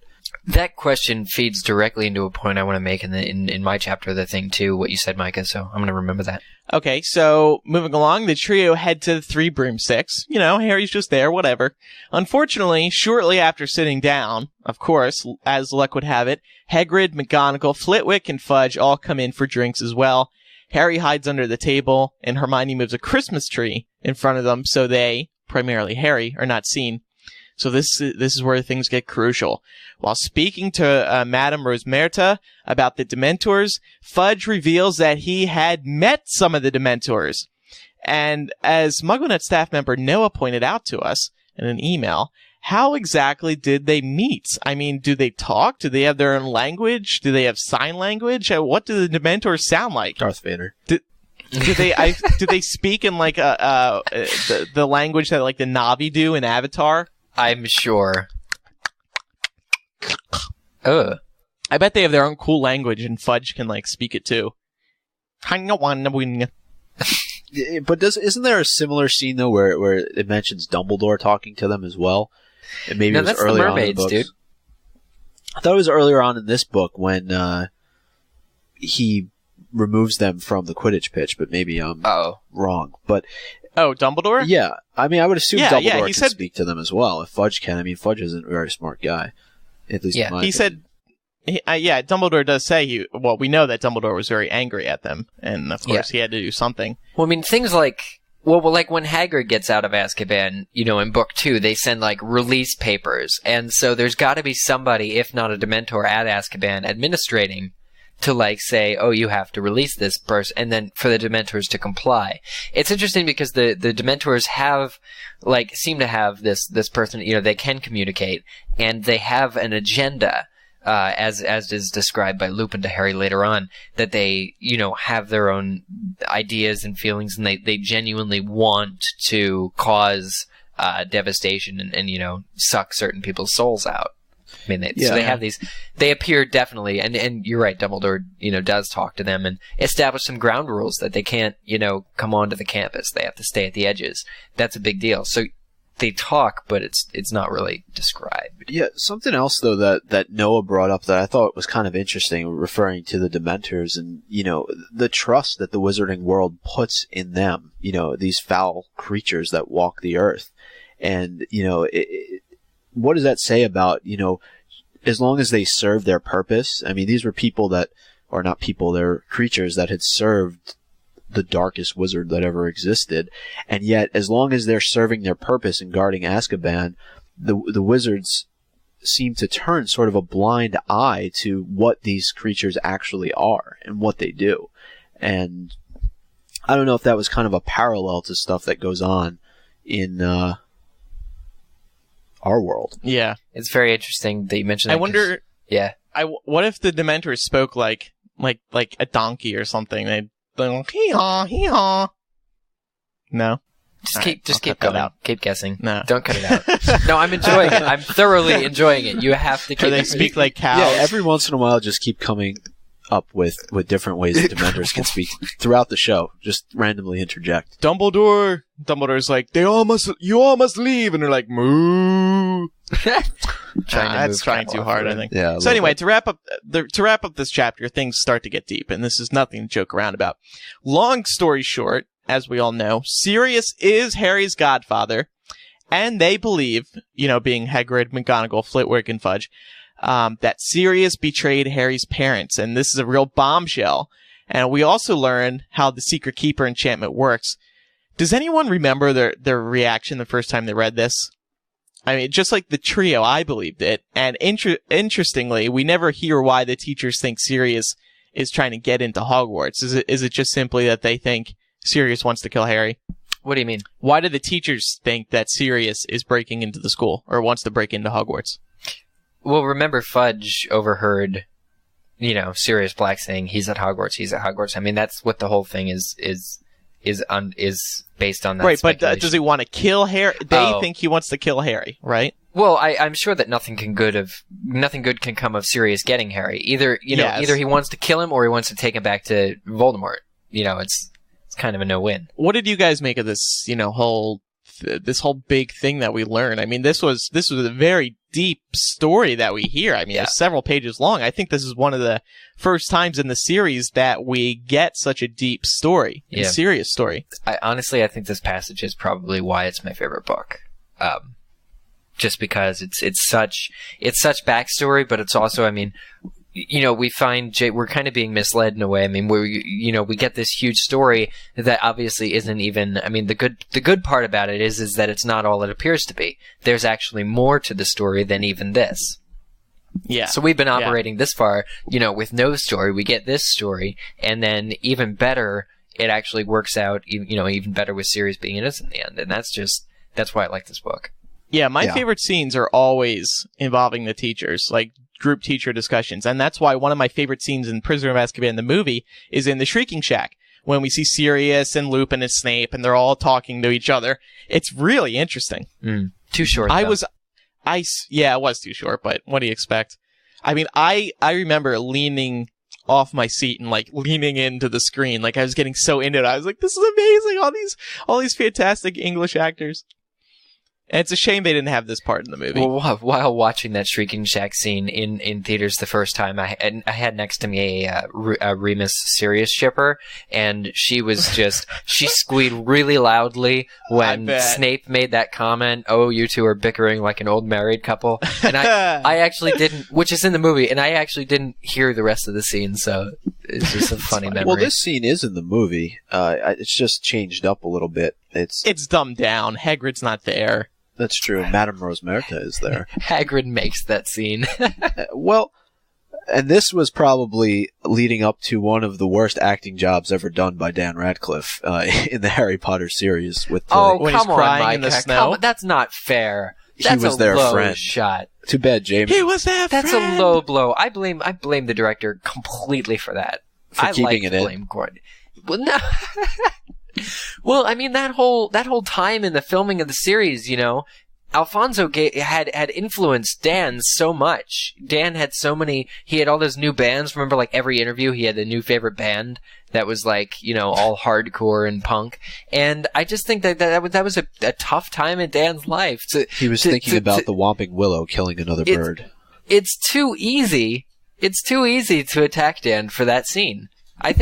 That question feeds directly into a point I want to make in my chapter of the thing, too, what you said, Micah, so I'm going to remember that. Okay, so moving along, the trio head to the Three Broomsticks. Harry's just there, whatever. Unfortunately, shortly after sitting down, of course, as luck would have it, Hagrid, McGonagall, Flitwick, and Fudge all come in for drinks as well. Harry hides under the table, and Hermione moves a Christmas tree in front of them so they, primarily Harry, are not seen. So this is where things get crucial. While speaking to Madame Rosmerta about the Dementors, Fudge reveals that he had met some of the Dementors. And as MuggleNet staff member Noah pointed out to us in an email, how exactly did they meet? I mean, do they talk? Do they have their own language? Do they have sign language? What do the Dementors sound like? Darth Vader. Do they speak in like the language that like the Na'vi do in Avatar? I'm sure. Ugh. I bet they have their own cool language and Fudge can like speak it too. But isn't there a similar scene though where it mentions Dumbledore talking to them as well? And maybe it was earlier on in the books. Dude. I thought it was earlier on in this book when he removes them from the Quidditch pitch, but maybe I'm wrong. But Dumbledore? Yeah. I mean, I would assume Dumbledore can speak to them as well. If Fudge can. I mean, Fudge isn't a very smart guy. At least in my opinion. Dumbledore does say we know that Dumbledore was very angry at them, and of course he had to do something. Well, I mean, things like, like when Hagrid gets out of Azkaban, in book 2, they send like release papers, and so there's got to be somebody, if not a Dementor at Azkaban, administrating to like say, oh, you have to release this person, and then for the Dementors to comply. It's interesting because the Dementors seem to have this person, they can communicate, and they have an agenda, as is described by Lupin to Harry later on, that they, have their own ideas and feelings, and they genuinely want to cause devastation and suck certain people's souls out. I mean, so they have these. They appear definitely, and you're right. Dumbledore, does talk to them and establish some ground rules that they can't, come onto the campus. They have to stay at the edges. That's a big deal. So they talk, but it's not really described. Yeah, something else though that Noah brought up that I thought was kind of interesting, referring to the Dementors and the trust that the wizarding world puts in them. These foul creatures that walk the earth, and what does that say about, as long as they serve their purpose? I mean, these were people that, or not people, they're creatures that had served the darkest wizard that ever existed. And yet, as long as they're serving their purpose and guarding Azkaban, the wizards seem to turn sort of a blind eye to what these creatures actually are and what they do. And I don't know if that was kind of a parallel to stuff that goes on in, our world. Yeah. It's very interesting that you mentioned that. I wonder. Yeah. What if the Dementors spoke like a donkey or something? They'd go hee-haw, hee-haw. No. Just keep cut that going. out. Keep guessing. No. Don't cut it out. No, I'm enjoying it. I'm thoroughly enjoying it. You have to keep. Or they speak like cows. Yeah, every once in a while, just keep coming up with different ways that Dementors can speak throughout the show. Just randomly interject. Dumbledore's like, you all must leave, and they're like, moo. That's trying too hard, I think. Yeah. So anyway, to wrap up this chapter, things start to get deep, and this is nothing to joke around about. Long story short, as we all know, Sirius is Harry's godfather, and they believe, being Hagrid, McGonagall, Flitwick, and Fudge, that Sirius betrayed Harry's parents, and this is a real bombshell. And we also learn how the Secret Keeper enchantment works. Does anyone remember their reaction the first time they read this? I mean, just like the trio, I believed it. And interestingly, we never hear why the teachers think Sirius is trying to get into Hogwarts. Is it just simply that they think Sirius wants to kill Harry? What do you mean? Why do the teachers think that Sirius is breaking into the school or wants to break into Hogwarts? Well, remember Fudge overheard, Sirius Black saying he's at Hogwarts. I mean, that's what the whole thing is based on that. Right, but does he want to kill Harry? They think he wants to kill Harry, right? Well, I'm sure that nothing good can come of Sirius getting Harry. Either he wants to kill him or he wants to take him back to Voldemort. It's kind of a no-win. What did you guys make of this, this whole big thing that we learned? I mean, this was a very deep story that we hear. I mean, It's several pages long. I think this is one of the first times in the series that we get such a deep story, a serious story. I think this passage is probably why it's my favorite book. Just because it's such backstory, but it's also, I mean, we find we're kind of being misled in a way. I mean, we get this huge story that obviously isn't even. I mean, the good part about it is that it's not all it appears to be. There's actually more to the story than even this. Yeah. So we've been operating this far, with no story. We get this story, and then even better, it actually works out. Even better with Sirius being innocent in the end, and that's why I like this book. Yeah, my favorite scenes are always involving the teachers, like group teacher discussions. And that's why one of my favorite scenes in Prisoner of Azkaban, the movie, is in the Shrieking Shack, when we see Sirius and Lupin and Snape, and they're all talking to each other. It's really interesting. Too short, it was too short, but what do you expect? I mean, I remember leaning off my seat and leaning into the screen. I was getting so into it. I was like, this is amazing. All these fantastic English actors. And it's a shame they didn't have this part in the movie. Well, while watching that Shrieking Shack scene in theaters the first time, I had next to me a Remus Sirius shipper, and she was she squealed really loudly when Snape made that comment, "Oh, you two are bickering like an old married couple." And I actually didn't, which is in the movie, and I actually didn't hear the rest of the scene, so it's just a funny memory. Well, this scene is in the movie. It's just changed up a little bit. It's dumbed down. Hagrid's not there. That's true. Madame Rosmerta is there. Hagrid makes that scene. Well, and this was probably leading up to one of the worst acting jobs ever done by Dan Radcliffe in the Harry Potter series. When he's crying Micah, in the snow. That's not fair. That's he was their low friend. Shot. Too bad, Jamie. He was their That's friend. a low blow. I blame the director completely for that. For keeping it in. Blame Gordon. Well, no. Well, I mean, that whole time in the filming of the series, Alfonso had influenced Dan so much. Dan had he had all those new bands. Remember, like, every interview, he had a new favorite band that was, like, all hardcore and punk. And I just think that was a tough time in Dan's life. He was thinking about the Whomping Willow killing another bird. It's too easy. It's too easy to attack Dan for that scene. I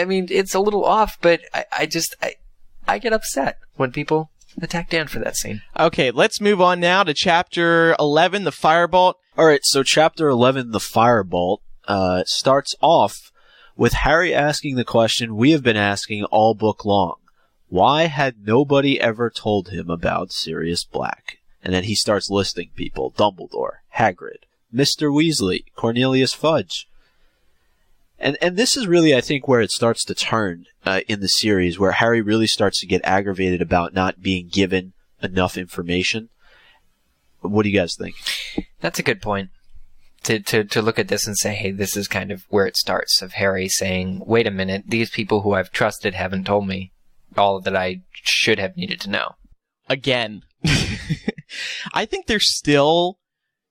mean, it's a little off, but I get upset when people attack Dan for that scene. Okay, let's move on now to Chapter 11, The Firebolt. All right, so Chapter 11, The Firebolt, starts off with Harry asking the question we have been asking all book long. Why had nobody ever told him about Sirius Black? And then he starts listing people. Dumbledore, Hagrid, Mr. Weasley, Cornelius Fudge. And this is really, I think, where it starts to turn in the series, where Harry really starts to get aggravated about not being given enough information. What do you guys think? That's a good point. To look at this and say, hey, this is kind of where it starts, of Harry saying, wait a minute, these people who I've trusted haven't told me all that I should have needed to know. Again. I think they're still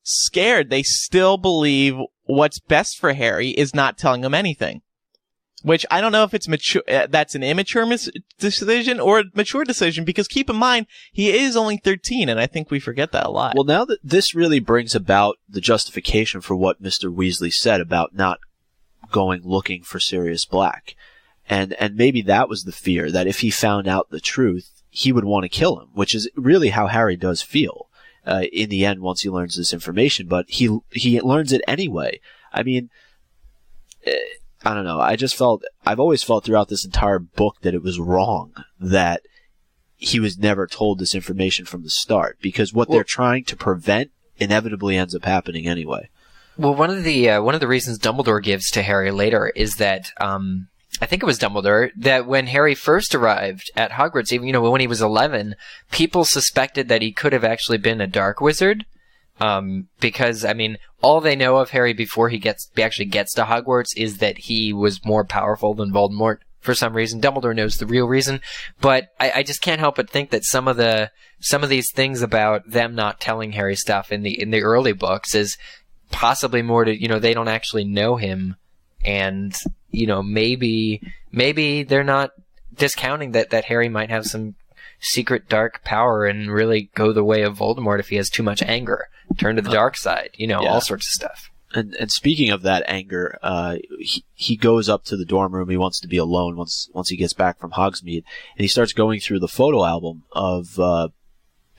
scared. They still believe what's best for Harry is not telling him anything. Which I don't know if it's mature. That's an immature decision or a mature decision, because keep in mind, he is only 13, and I think we forget that a lot. Well, now that this really brings about the justification for what Mr. Weasley said about not going looking for Sirius Black. And maybe that was the fear, that if he found out the truth, he would want to kill him, which is really how Harry does feel. In the end, once he learns this information, but he learns it anyway. I mean, I don't know. I've always felt throughout this entire book that it was wrong that he was never told this information from the start, because what they're trying to prevent inevitably ends up happening anyway. Well, one of the reasons Dumbledore gives to Harry later is that, I think it was Dumbledore, that when Harry first arrived at Hogwarts, even, when he was 11, people suspected that he could have actually been a dark wizard. Because, I mean, all they know of Harry before he actually gets to Hogwarts is that he was more powerful than Voldemort for some reason. Dumbledore knows the real reason, but I just can't help but think that some of these things about them not telling Harry stuff in the early books is possibly more to, they don't actually know him, and maybe they're not discounting that Harry might have some secret dark power and really go the way of Voldemort if he has too much anger, turn to the dark side, all sorts of stuff. And speaking of that anger, he goes up to the dorm room. He wants to be alone once he gets back from Hogsmeade, and he starts going through the photo album of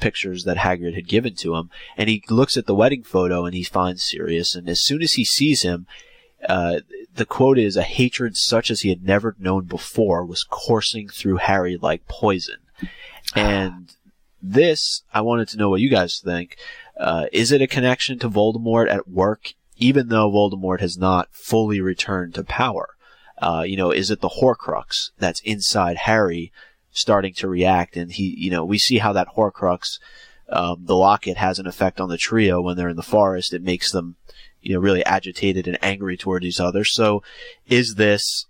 pictures that Hagrid had given to him, and he looks at the wedding photo and he finds Sirius, and as soon as he sees him, the quote is, "A hatred such as he had never known before was coursing through Harry like poison." And this, I wanted to know what you guys think. Is it a connection to Voldemort at work, even though Voldemort has not fully returned to power? Is it the Horcrux that's inside Harry starting to react? And we see how that Horcrux, the locket, has an effect on the trio when they're in the forest. It makes them, really agitated and angry toward each other. So is this,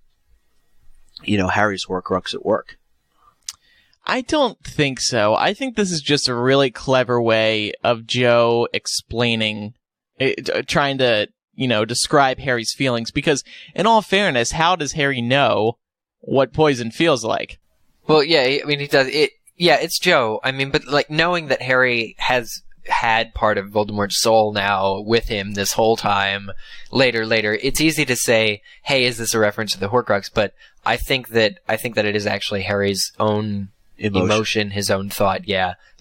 Harry's Horcrux at work? I don't think so. I think this is just a really clever way of Joe explaining, trying to, describe Harry's feelings, because in all fairness, how does Harry know what poison feels like? Well, yeah, I mean, he does. It's Joe. I mean, but like knowing that Harry has had part of Voldemort's soul now with him this whole time, later, it's easy to say, hey, is this a reference to the Horcrux? But I think that it is actually Harry's own emotion, his own thought,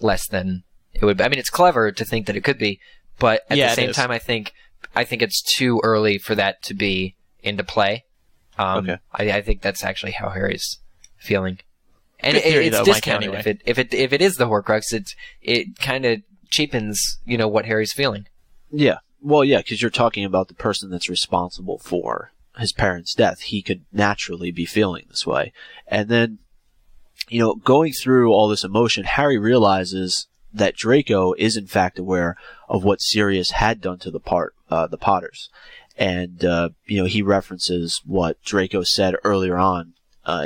less than it would be. I mean, it's clever to think that it could be, but at the same time, I think it's too early for that to be into play. Okay. I think that's actually how Harry's feeling, and theory, it's though, discounted. Mike, anyway. If it is the Horcrux, it kind of cheapens what Harry's feeling. Yeah, well, yeah, because you're talking about the person that's responsible for his parents' death. He could naturally be feeling this way, and then, going through all this emotion, Harry realizes that Draco is in fact aware of what Sirius had done to the Potters. And, he references what Draco said earlier on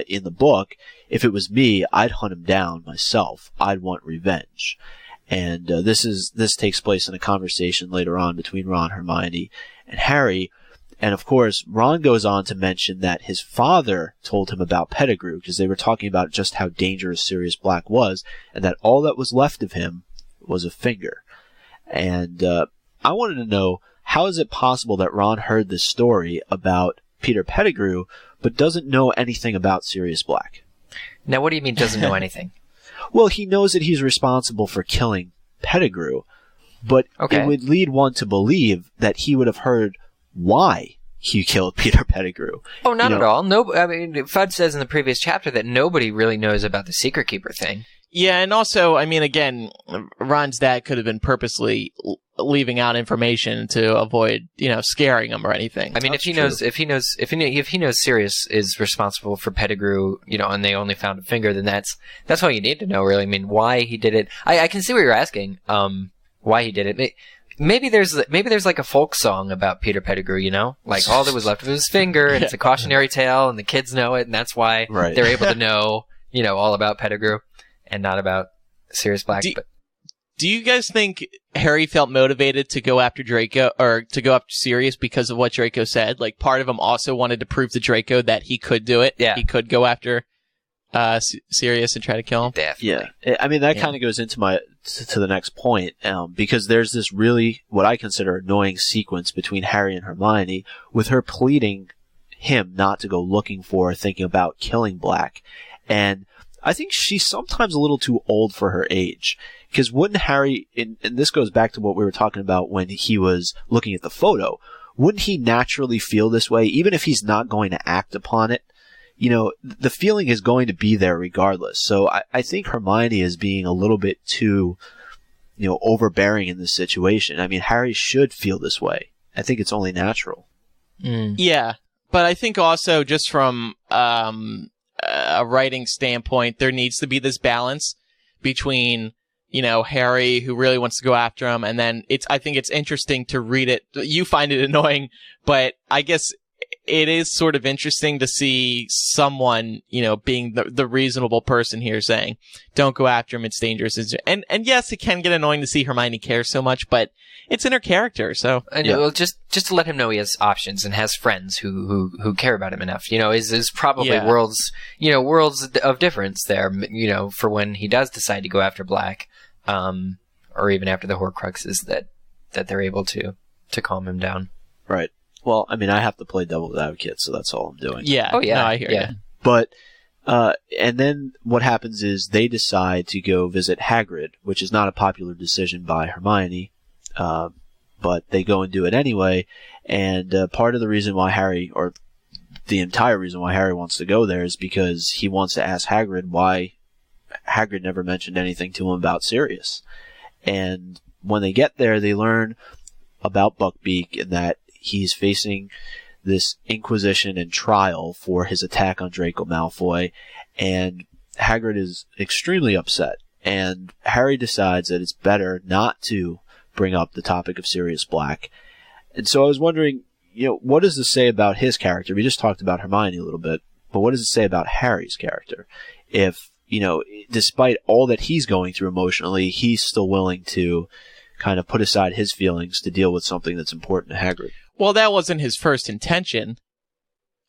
in the book, if it was me, I'd hunt him down myself. I'd want revenge. And this takes place in a conversation later on between Ron, Hermione, and Harry. And of course, Ron goes on to mention that his father told him about Pettigrew, because they were talking about just how dangerous Sirius Black was, and that all that was left of him was a finger. And I wanted to know, how is it possible that Ron heard this story about Peter Pettigrew, but doesn't know anything about Sirius Black? Now, what do you mean doesn't know anything? Well, he knows that he's responsible for killing Pettigrew, but Okay. it would lead one to believe that he would have heard why he killed Peter Pettigrew. Oh, not You at know, all. No, I mean, Fudd says in the previous chapter that nobody really knows about the Secret Keeper thing. Yeah, and also, I mean, again, Ron's dad could have been purposely leaving out information to avoid, scaring him or anything. I mean, if he knows Sirius is responsible for Pettigrew, and they only found a finger, then that's all you need to know, really. I mean, why he did it. I can see what you're asking. Why he did it. Maybe there's like a folk song about Peter Pettigrew, like all that was left of his finger, and it's a cautionary tale, and the kids know it, and that's why Right. they're able to know, all about Pettigrew and not about Sirius Black. Do you guys think Harry felt motivated to go after Draco, or to go after Sirius because of what Draco said? Like, part of him also wanted to prove to Draco that he could do it. Yeah. He could go after Sirius and try to kill him. Definitely. Yeah, I mean, that kind of goes into to the next point, because there's this really, what I consider, annoying sequence between Harry and Hermione, with her pleading him not to go looking for or thinking about killing Black. And I think she's sometimes a little too old for her age. Because wouldn't Harry, and this goes back to what we were talking about when he was looking at the photo, wouldn't he naturally feel this way, even if he's not going to act upon it? The feeling is going to be there regardless. So I think Hermione is being a little bit too, overbearing in this situation. I mean, Harry should feel this way. I think it's only natural. Yeah, but I think also just from a writing standpoint, there needs to be this balance between, Harry, who really wants to go after him, and then I think it's interesting to read it. You find it annoying, but I guess it is sort of interesting to see someone, being the reasonable person here saying, don't go after him, it's dangerous. And yes, it can get annoying to see Hermione care so much, but it's in her character, so. And well, just to let him know he has options and has friends who care about him enough, is probably worlds of difference there, for when he does decide to go after Black, or even after the Horcruxes, that they're able to calm him down. Right. Well, I mean, I have to play devil's advocate, so that's all I'm doing. Yeah. Oh, yeah. No, I hear you. But, and then what happens is they decide to go visit Hagrid, which is not a popular decision by Hermione, but they go and do it anyway. And part of the reason why Harry, or the entire reason why Harry wants to go there, is because he wants to ask Hagrid why Hagrid never mentioned anything to him about Sirius. And when they get there, they learn about Buckbeak and that he's facing this inquisition and trial for his attack on Draco Malfoy, and Hagrid is extremely upset, and Harry decides that it's better not to bring up the topic of Sirius Black. And so I was wondering, what does this say about his character? We just talked about Hermione a little bit, but what does it say about Harry's character? If, despite all that he's going through emotionally, he's still willing to kind of put aside his feelings to deal with something that's important to Hagrid. Well, that wasn't his first intention.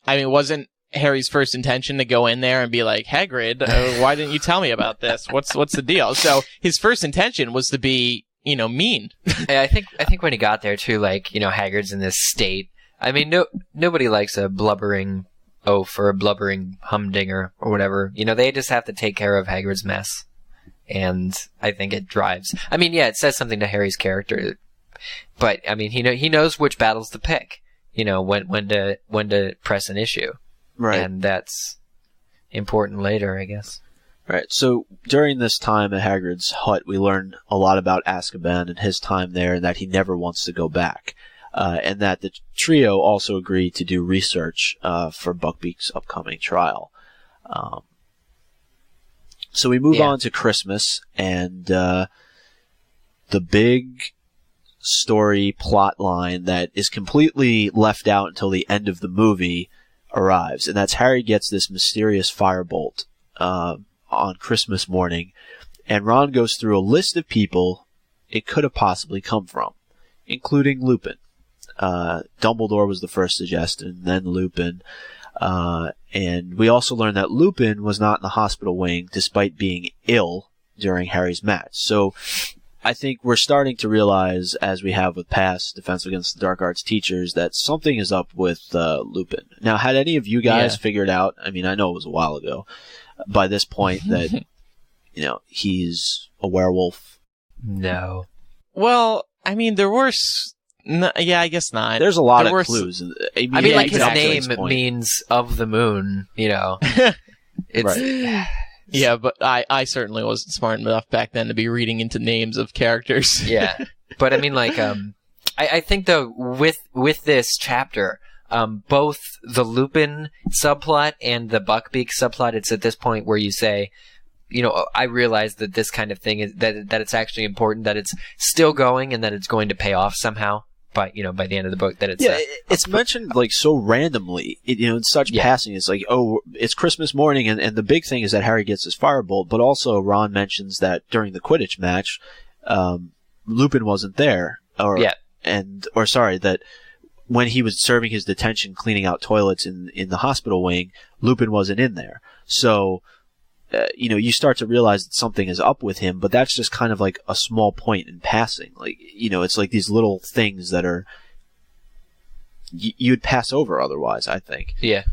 I mean, wasn't Harry's first intention to go in there and be like, Hagrid, why didn't you tell me about this? What's the deal? So his first intention was to be, mean. I think when he got there too, Hagrid's in this state. I mean, nobody likes a blubbering oaf or a blubbering humdinger or whatever. They just have to take care of Hagrid's mess. And I think it drives. I mean, yeah, it says something to Harry's character. But I mean, he knows which battles to pick. When to press an issue, right? And that's important later, I guess. Right. So during this time at Hagrid's hut, we learn a lot about Azkaban and his time there, and that he never wants to go back, and that the trio also agreed to do research for Buckbeak's upcoming trial. So we move on to Christmas, and the big story plot line that is completely left out until the end of the movie arrives, and that's Harry gets this mysterious firebolt on Christmas morning, and Ron goes through a list of people it could have possibly come from, including Lupin. Dumbledore was the first suggestion, then Lupin. And we also learned that Lupin was not in the hospital wing despite being ill during Harry's match. So I think we're starting to realize, as we have with past Defense Against the Dark Arts teachers, that something is up with Lupin. Now, had any of you guys figured out, I mean, I know it was a while ago, by this point that, he's a werewolf? No. Well, I mean, there were... I guess not. There's a lot of clues. I mean, his name means of the moon, It's, right. Yeah, but I certainly wasn't smart enough back then to be reading into names of characters. Yeah. But I mean, I think though, with this chapter, both the Lupin subplot and the Buckbeak subplot, it's at this point where you say, I realize that this kind of thing is, that it's actually important, that it's still going and that it's going to pay off somehow. By the end of the book, that it's it's mentioned so randomly, in such passing. It's like, oh, it's Christmas morning, and the big thing is that Harry gets his firebolt, but also Ron mentions that during the Quidditch match, Lupin wasn't there, that when he was serving his detention, cleaning out toilets in the hospital wing, Lupin wasn't in there. So, you start to realize that something is up with him, but that's just kind of like a small point in passing. It's like these little things that are you'd pass over otherwise, I think. Yeah.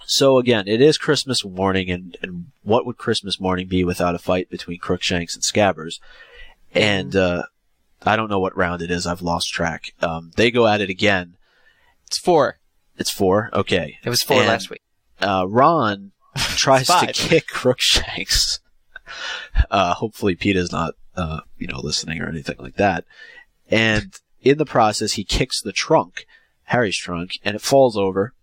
So again, it is Christmas morning, and what would Christmas morning be without a fight between Crookshanks and Scabbers? And I don't know what round it is. I've lost track. They go at it again. It's 4. It's 4? Okay. It was 4 last week. Ron tries to kick Crookshanks. Hopefully Peeta's not, listening or anything like that. And in the process, he kicks the trunk, Harry's trunk, and it falls over,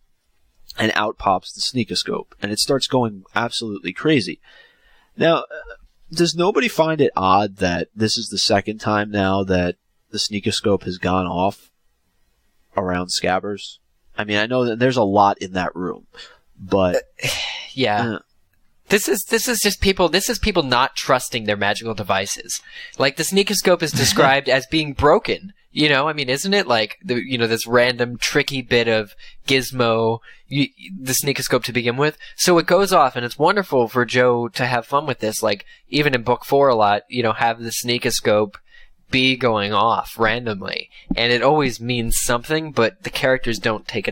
and out pops the sneakoscope, and it starts going absolutely crazy. Now, does nobody find it odd that this is the second time now that the sneakoscope has gone off around Scabbers? I mean, I know that there's a lot in that room, but yeah. This is just people. This is people not trusting their magical devices. Like, the sneakoscope is described as being broken. I mean, isn't it like this random tricky bit of gizmo, the sneakoscope to begin with? So it goes off, and it's wonderful for Joe to have fun with this. Like, even in book 4 a lot, have the sneakoscope be going off randomly, and it always means something, but the characters don't take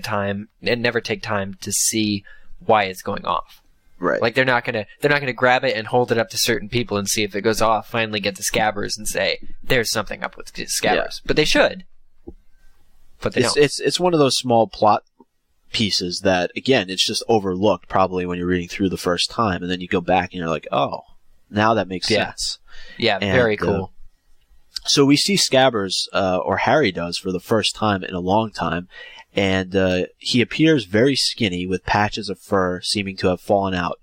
never take time to see why it's going off. Right. Like, they're not gonna grab it and hold it up to certain people and see if it goes off, finally get to Scabbers and say, there's something up with Scabbers. Yeah. But they should. But they don't. It's one of those small plot pieces that, again, it's just overlooked probably when you're reading through the first time, and then you go back and you're like, oh, now that makes sense. Yeah, very cool. So we see Scabbers, or Harry does, for the first time in a long time, and he appears very skinny with patches of fur seeming to have fallen out.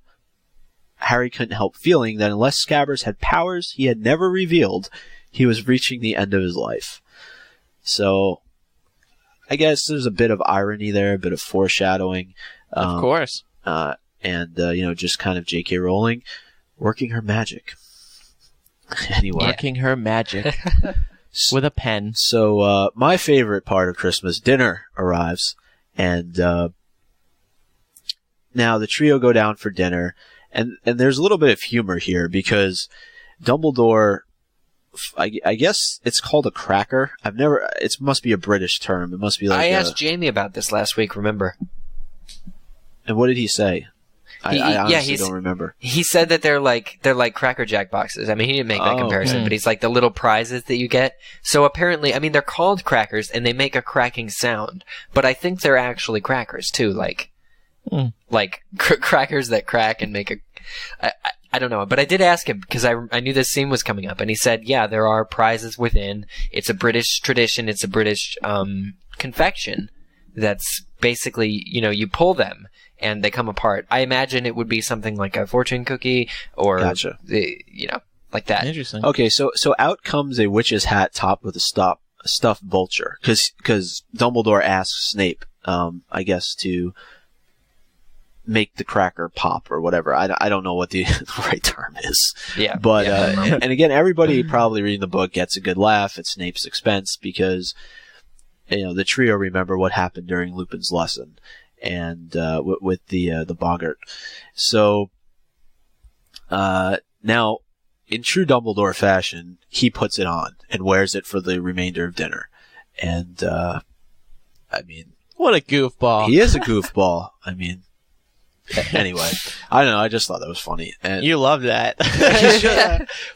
Harry couldn't help feeling that unless Scabbers had powers he had never revealed, he was reaching the end of his life. So, I guess there's a bit of irony there, a bit of foreshadowing. Of course. And just kind of J.K. Rowling working her magic. Anyway. Working her magic. With a pen. So, my favorite part of Christmas, dinner arrives, and now the trio go down for dinner, and there's a little bit of humor here, because Dumbledore, I guess it's called a cracker. It must be a British term. It must be like I asked Jamie about this last week, remember? And what did he say? I honestly don't remember. He said that they're like Cracker Jack boxes. I mean, he didn't make that comparison, but he's like the little prizes that you get. So apparently, I mean, they're called crackers and they make a cracking sound, but I think they're actually crackers too, like crackers that crack and make a. I don't know, but I did ask him because I knew this scene was coming up, and he said, yeah, there are prizes within. It's a British tradition. It's a British confection that's basically, you pull them and they come apart. I imagine it would be something like a fortune cookie or, gotcha. Like that. Interesting. Okay, so out comes a witch's hat topped with a stuffed vulture, because Dumbledore asks Snape, I guess, to make the cracker pop or whatever. I don't know what the right term is. Yeah. But, and again, everybody probably reading the book gets a good laugh at Snape's expense because, the trio remember what happened during Lupin's lesson and, with the boggart. So, now, in true Dumbledore fashion, he puts it on and wears it for the remainder of dinner. And, What a goofball. he is a goofball. Anyway, I don't know. I just thought that was funny. And You love that.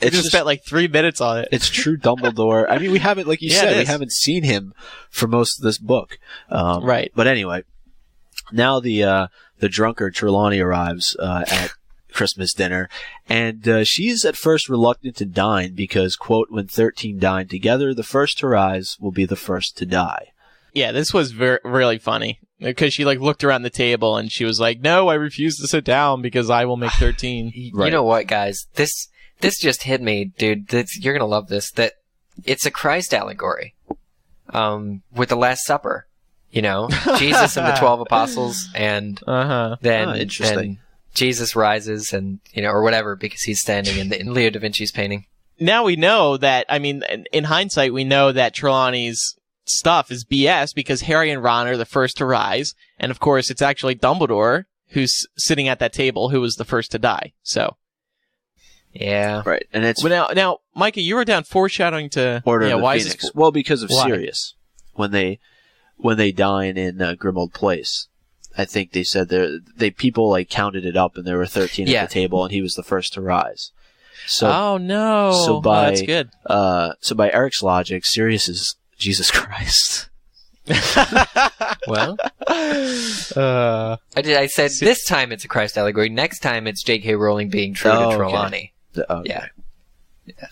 We just spent like 3 minutes on it. it's true Dumbledore. We haven't, like you Yeah, said, it we is. haven't seen him for most of this book. Right. But anyway, now the drunkard Trelawney arrives at Christmas dinner, and she's at first reluctant to dine because, quote, when 13 dine together, the first to rise will be the first to die. Yeah, this was really funny because she looked around the table and she was like, "No, I refuse to sit down because I will make 13." Right. You know what, guys? This just hit me, dude. You're gonna love this. That it's a Christ allegory, with the Last Supper. Jesus and the 12 apostles, and then interesting. Jesus rises, and or whatever, because he's standing in Leo da Vinci's painting. Now we know that. In hindsight, we know that Trelawney's stuff is BS because Harry and Ron are the first to rise, and of course, it's actually Dumbledore who's sitting at that table who was the first to die. So. Yeah. Right. And it's Now, Micah, you were down foreshadowing to Order of the why Phoenix. is this? Well, because of Why? Sirius. When they dine in Grimmauld Place, I think they said people counted it up and there were 13 at the table and he was the first to rise. So Oh no! So by that's good. So by Eric's logic, Sirius is Jesus Christ. Well, I said this time it's a Christ allegory. Next time it's J.K. Rowling being true to Trelawney. Okay. Yeah.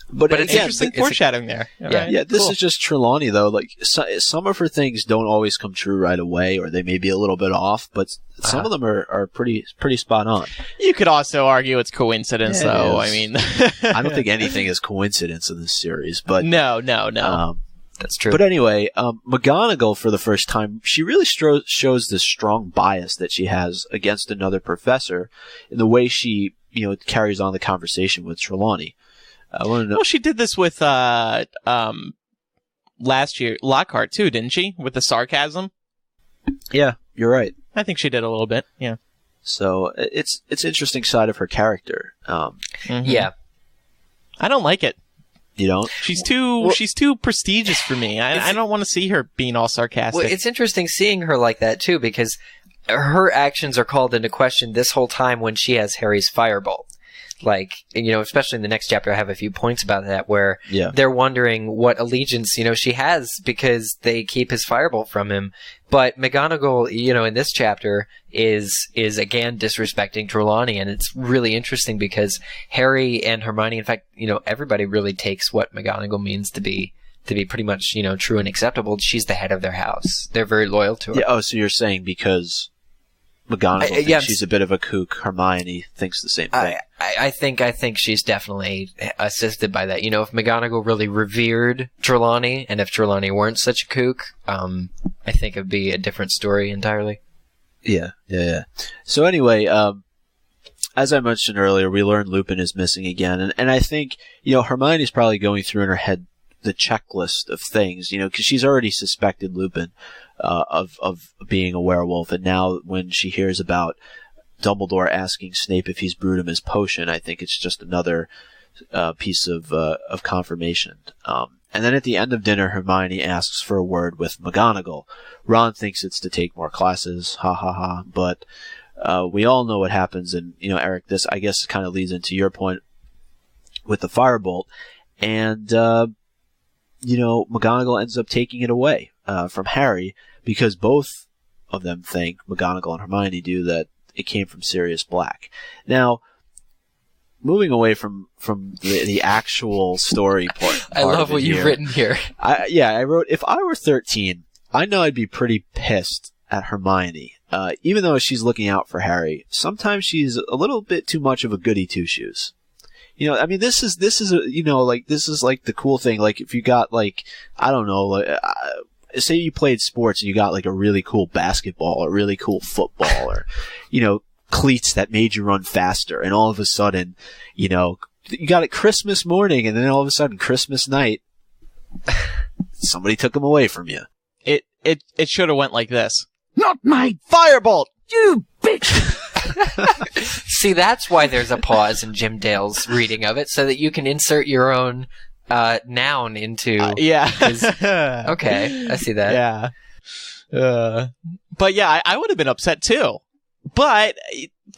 But it's again, Interesting foreshadowing there. All right, yeah, this cool. is just Trelawney, though. Some of her things don't always come true right away, or they may be a little bit off, but some of them are pretty spot on. You could also argue it's coincidence, Yeah, though. it is. I don't think anything is coincidence in this series, but No. That's true. But anyway, McGonagall, for the first time, she really shows this strong bias that she has against another professor in the way she, carries on the conversation with Trelawney. I want to know. Well, she did this with last year, Lockhart too, didn't she? With the sarcasm. Yeah, you're right. I think she did a little bit. Yeah. So it's interesting side of her character. Yeah. I don't like it. You don't? She's too prestigious for me. I don't want to see her being all sarcastic. Well, it's interesting seeing her like that too, because her actions are called into question this whole time when she has Harry's Firebolt. Especially in the next chapter, I have a few points about that where they're wondering what allegiance, she has because they keep his Firebolt from him. But McGonagall, in this chapter is again disrespecting Trelawney, and it's really interesting because Harry and Hermione, in fact, everybody really takes what McGonagall means to be pretty much, true and acceptable. She's the head of their house. They're very loyal to her. Yeah. Oh, so you're saying because McGonagall thinks she's a bit of a kook, Hermione thinks the same thing. I think she's definitely assisted by that. If McGonagall really revered Trelawney, and if Trelawney weren't such a kook, I think it'd be a different story entirely. Yeah. So anyway, as I mentioned earlier, we learned Lupin is missing again, and I think, Hermione's probably going through in her head the checklist of things, because she's already suspected Lupin of being a werewolf, and now when she hears about Dumbledore asking Snape if he's brewed him his potion, I think it's just another piece of confirmation. And then at the end of dinner, Hermione asks for a word with McGonagall. Ron thinks it's to take more classes, ha ha ha, but we all know what happens, and, Eric, this, I guess, kind of leads into your point with the Firebolt, and, McGonagall ends up taking it away from Harry, because both of them think, McGonagall and Hermione do, that it came from Sirius Black. Now, moving away from the actual story part. I love what you've written here. I wrote, if I were 13, I know I'd be pretty pissed at Hermione. Even though she's looking out for Harry, sometimes she's a little bit too much of a goody two-shoes. This is like the cool thing. Like, if you got, I don't know, say you played sports and you got, a really cool basketball or really cool football or, cleats that made you run faster, and all of a sudden, you got it Christmas morning, and then all of a sudden Christmas night, somebody took them away from you. It should have went like this. Not my Firebolt! you bitch! See, that's why there's a pause in Jim Dale's reading of it, so that you can insert your own noun into. Yeah. Okay, I see that. Yeah. But yeah, I would have been upset too. But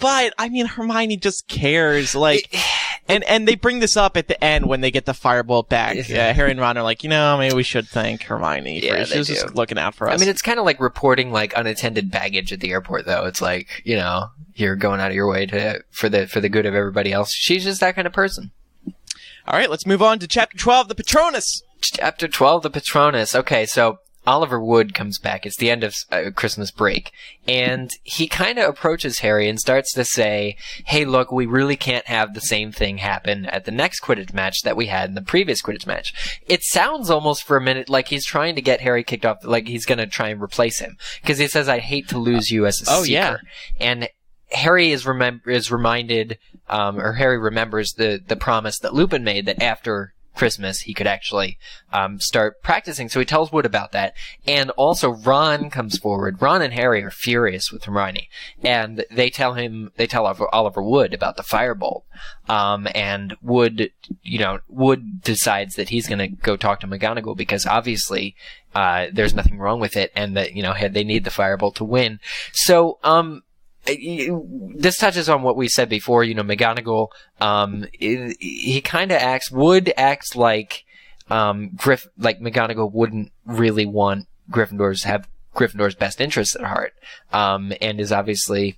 I mean, Hermione just cares. Like, and they bring this up at the end when they get the Firebolt back. Harry and Ron are like, maybe we should thank Hermione. She was just looking out for us. I mean, it's kind of like reporting like unattended baggage at the airport, though. It's like, you're going out of your way for the good of everybody else. She's just that kind of person. All right, let's move on to Chapter 12, the Patronus. Chapter 12, the Patronus. Okay, so Oliver Wood comes back. It's the end of Christmas break. And he kind of approaches Harry and starts to say, hey, look, we really can't have the same thing happen at the next Quidditch match that we had in the previous Quidditch match. It sounds almost for a minute like he's trying to get Harry kicked off, like he's going to try and replace him. Because he says, I'd hate to lose you as a seeker. Yeah. And Harry is reminded, or Harry remembers the promise that Lupin made that after Christmas he could actually start practicing. So he tells Wood about that. And also Ron comes forward. Ron and Harry are furious with Hermione, and they tell Oliver Wood about the Firebolt. And Wood decides that he's going to go talk to McGonagall because obviously there's nothing wrong with it, and that they need the Firebolt to win. So this touches on what we said before. McGonagall, he kind of Wood acts like McGonagall wouldn't really want Gryffindors to have Gryffindor's best interests at heart, and is obviously,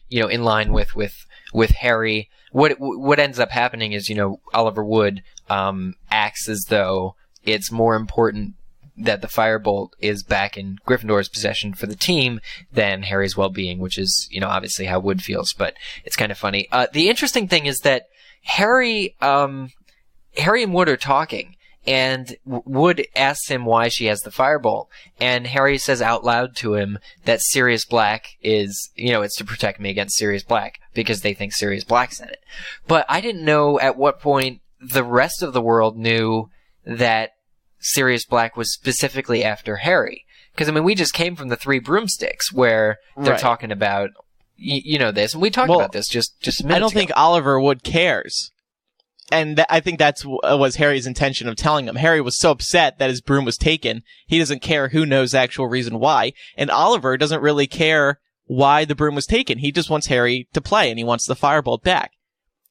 in line with Harry. What ends up happening is, Oliver Wood, acts as though it's more important that the Firebolt is back in Gryffindor's possession for the team than Harry's well-being, which is, obviously how Wood feels, but it's kind of funny. The interesting thing is that Harry and Wood are talking, and Wood asks him why she has the Firebolt, and Harry says out loud to him that Sirius Black is, it's to protect me against Sirius Black, because they think Sirius Black's in it. But I didn't know at what point the rest of the world knew that Sirius Black was specifically after Harry. Because, we just came from the Three Broomsticks, where they're talking about, this. And we talked about this just minutes ago. I don't think Oliver Wood cares. And I think that's was Harry's intention of telling him. Harry was so upset that his broom was taken, he doesn't care who knows the actual reason why. And Oliver doesn't really care why the broom was taken. He just wants Harry to play, and he wants the Firebolt back.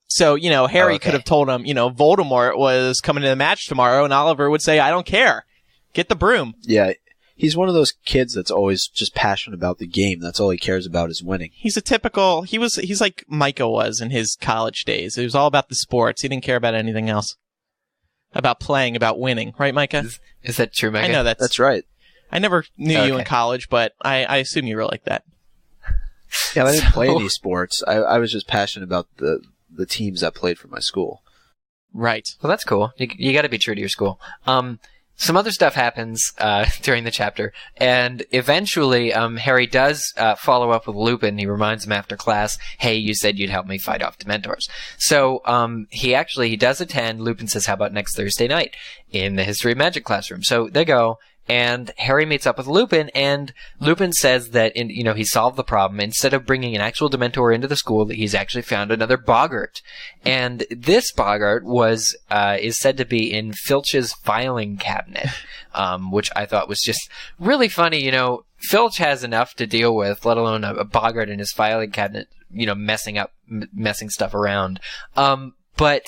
So, Harry could have told him, Voldemort was coming to the match tomorrow, and Oliver would say, I don't care. Get the broom. Yeah, he's one of those kids that's always just passionate about the game. That's all he cares about is winning. He's he's like Micah was in his college days. It was all about the sports. He didn't care about anything else. About playing, about winning. Right, Micah? Is that true, Micah? I know that's right. I never knew you in college, but I assume you were like that. Yeah, I didn't play any sports. I was just passionate about the teams that played for my school. Right. Well, that's cool. You got to be true to your school. Some other stuff happens during the chapter, and eventually Harry does follow up with Lupin. He reminds him after class, hey, you said you'd help me fight off Dementors. So he does attend. Lupin says, how about next Thursday night in the History of Magic classroom? So they go. And Harry meets up with Lupin, and Lupin says that he solved the problem. Instead of bringing an actual Dementor into the school, he's actually found another Boggart. And this Boggart is said to be in Filch's filing cabinet, which I thought was just really funny. Filch has enough to deal with, let alone a Boggart in his filing cabinet, messing stuff around. But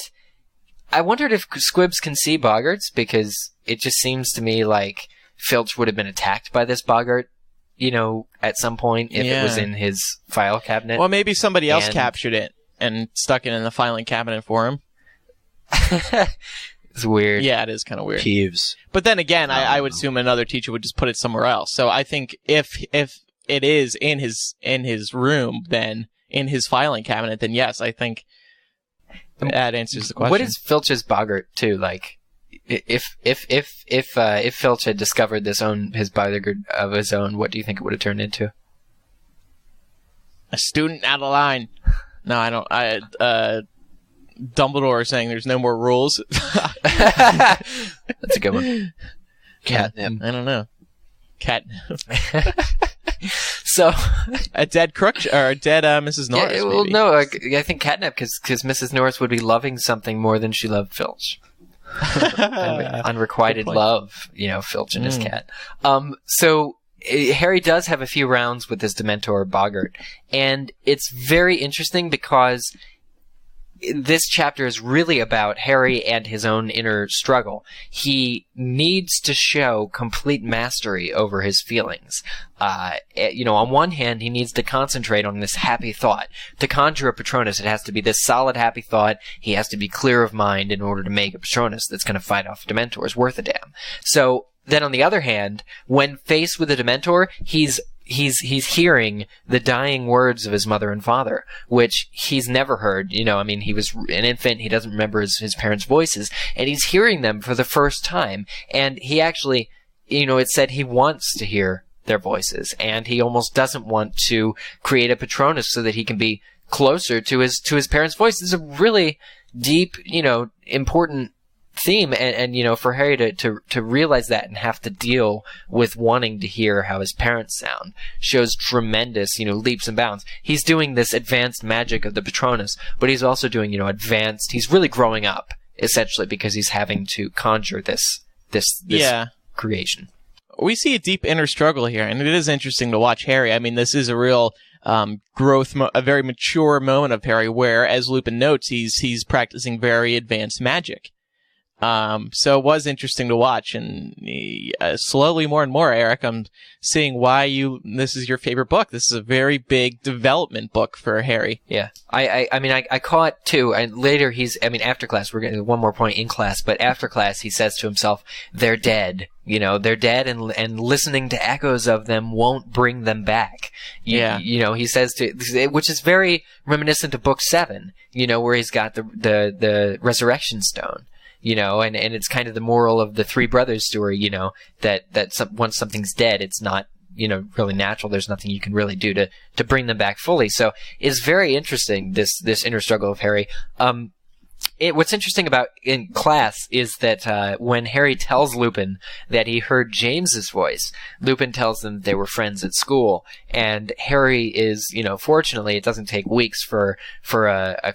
I wondered if Squibs can see Boggarts, because it just seems to me like Filch would have been attacked by this Boggart, at some point if it was in his file cabinet. Well, maybe somebody else captured it and stuck it in the filing cabinet for him. It's weird. Yeah, it is kind of weird. Peeves. But then again, I would assume another teacher would just put it somewhere else. So I think if it is in his room, then in his filing cabinet, then yes, I think that answers the question. What is Filch's Boggart too? Like, if Filch had discovered his Boggart of his own, what do you think it would have turned into? A student out of line. No, I don't. Dumbledore saying there's no more rules. That's a good one. Catnip. I don't know. Catnip. So A dead Crookshanks or a dead Mrs. Norris. yeah, well, maybe. no, I think catnip because Mrs. Norris would be loving something more than she loved Filch. Unrequited love, Filch and his cat. So Harry does have a few rounds with his Dementor Boggart, and it's very interesting because this chapter is really about Harry and his own inner struggle. He needs to show complete mastery over his feelings. On one hand, he needs to concentrate on this happy thought. To conjure a Patronus, it has to be this solid happy thought. He has to be clear of mind in order to make a Patronus that's going to fight off Dementors worth a damn. So then on the other hand, when faced with a Dementor, he's hearing the dying words of his mother and father, which he's never heard. He was an infant. He doesn't remember his parents' voices, and he's hearing them for the first time. And he actually, it said he wants to hear their voices, and he almost doesn't want to create a Patronus so that he can be closer to his parents' voice. This is a really deep, important theme, and for Harry to realize that and have to deal with wanting to hear how his parents sound shows tremendous leaps and bounds. He's doing this advanced magic of the Patronus, but he's also doing he's really growing up essentially because he's having to conjure this creation. We see a deep inner struggle here, and it is interesting to watch Harry. This is a real growth, a very mature moment of Harry where, as Lupin notes, he's practicing very advanced magic. So it was interesting to watch, and slowly more and more, Eric, I'm seeing why this is your favorite book. This is a very big development book for Harry. Yeah. I caught too, and later after class, we're getting one more point in class, but after class he says to himself, they're dead. They're dead, and listening to echoes of them won't bring them back. He says which is very reminiscent of Book 7, where he's got the Resurrection Stone. And it's kind of the moral of the three brothers story, that once something's dead, it's not, really natural. There's nothing you can really do to bring them back fully. So it's very interesting, this inner struggle of Harry. What's interesting about in class is that when Harry tells Lupin that he heard James's voice, Lupin tells them they were friends at school, and Harry is, fortunately, it doesn't take weeks for a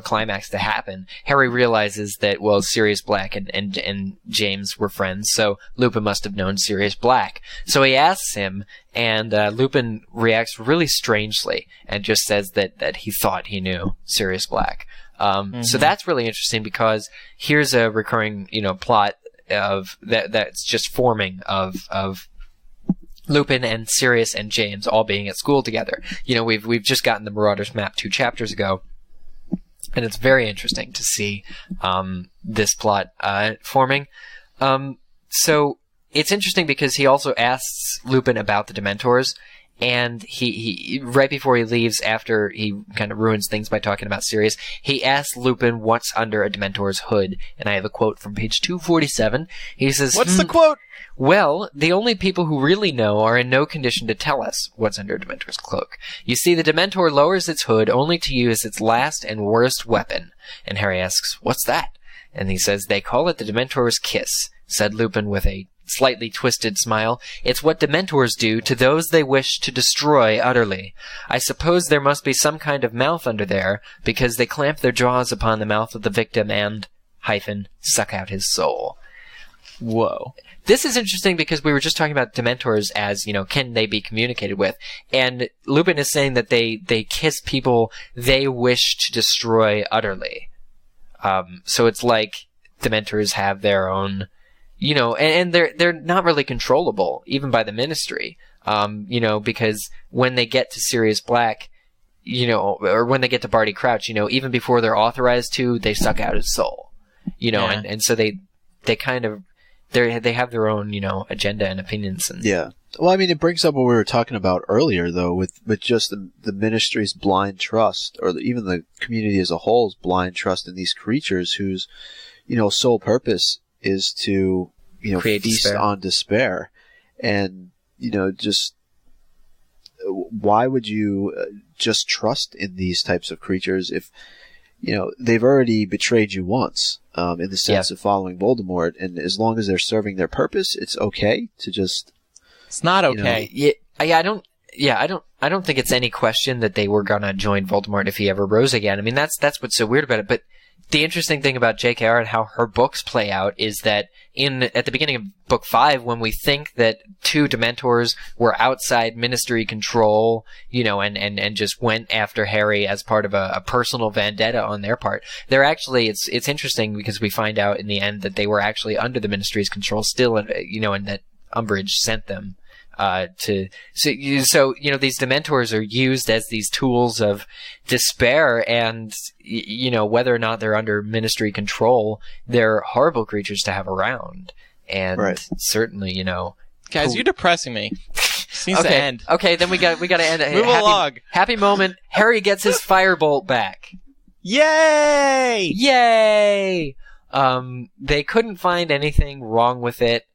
climax to happen. Harry realizes that Sirius Black and James were friends, so Lupin must have known Sirius Black. So he asks him, and Lupin reacts really strangely and just says that he thought he knew Sirius Black. So that's really interesting because here's a recurring, plot of that's just forming of Lupin and Sirius and James all being at school together. We've just gotten the Marauders map 2 chapters ago, and it's very interesting to see this plot forming. So it's interesting because he also asks Lupin about the Dementors. And he right before he leaves, after he kind of ruins things by talking about Sirius, he asks Lupin what's under a Dementor's hood. And I have a quote from page 247. He says, "What's the quote?" "Well, the only people who really know are in no condition to tell us what's under a Dementor's cloak. You see, the Dementor lowers its hood only to use its last and worst weapon." And Harry asks, "What's that?" And he says, "They call it the Dementor's kiss," said Lupin with a slightly twisted smile. "It's what Dementors do to those they wish to destroy utterly. I suppose there must be some kind of mouth under there, because they clamp their jaws upon the mouth of the victim and, suck out his soul." Whoa. This is interesting because we were just talking about Dementors as, can they be communicated with? And Lupin is saying that they kiss people they wish to destroy utterly. So it's like Dementors have their own, and they're not really controllable, even by the Ministry, because when they get to Sirius Black, or when they get to Barty Crouch, even before they're authorized to, they suck out his soul, and so they kind of, they have their own, agenda and opinions. And yeah. Well, it brings up what we were talking about earlier, though, with just the Ministry's blind trust, or even the community as a whole's blind trust in these creatures whose, sole purpose is to, create feast despair. On despair. And, just why would you just trust in these types of creatures if, they've already betrayed you once, in the sense of following Voldemort, and as long as they're serving their purpose, it's okay to just... It's not okay. I don't think it's any question that they were gonna join Voldemort if he ever rose again. I mean, that's what's so weird about it. But the interesting thing about J.K.R. and how her books play out is that at the beginning of book 5, when we think that 2 Dementors were outside Ministry control, and just went after Harry as part of a personal vendetta on their part, they're actually, it's interesting because we find out in the end that they were actually under the Ministry's control still, and that Umbridge sent them. These Dementors are used as these tools of despair, and whether or not they're under Ministry control, they're horrible creatures to have around, and certainly, guys, you're depressing me. Seems to end. Okay, then we got to end it. Move along. Happy moment. Harry gets his Firebolt back. Yay! Yay! They couldn't find anything wrong with it,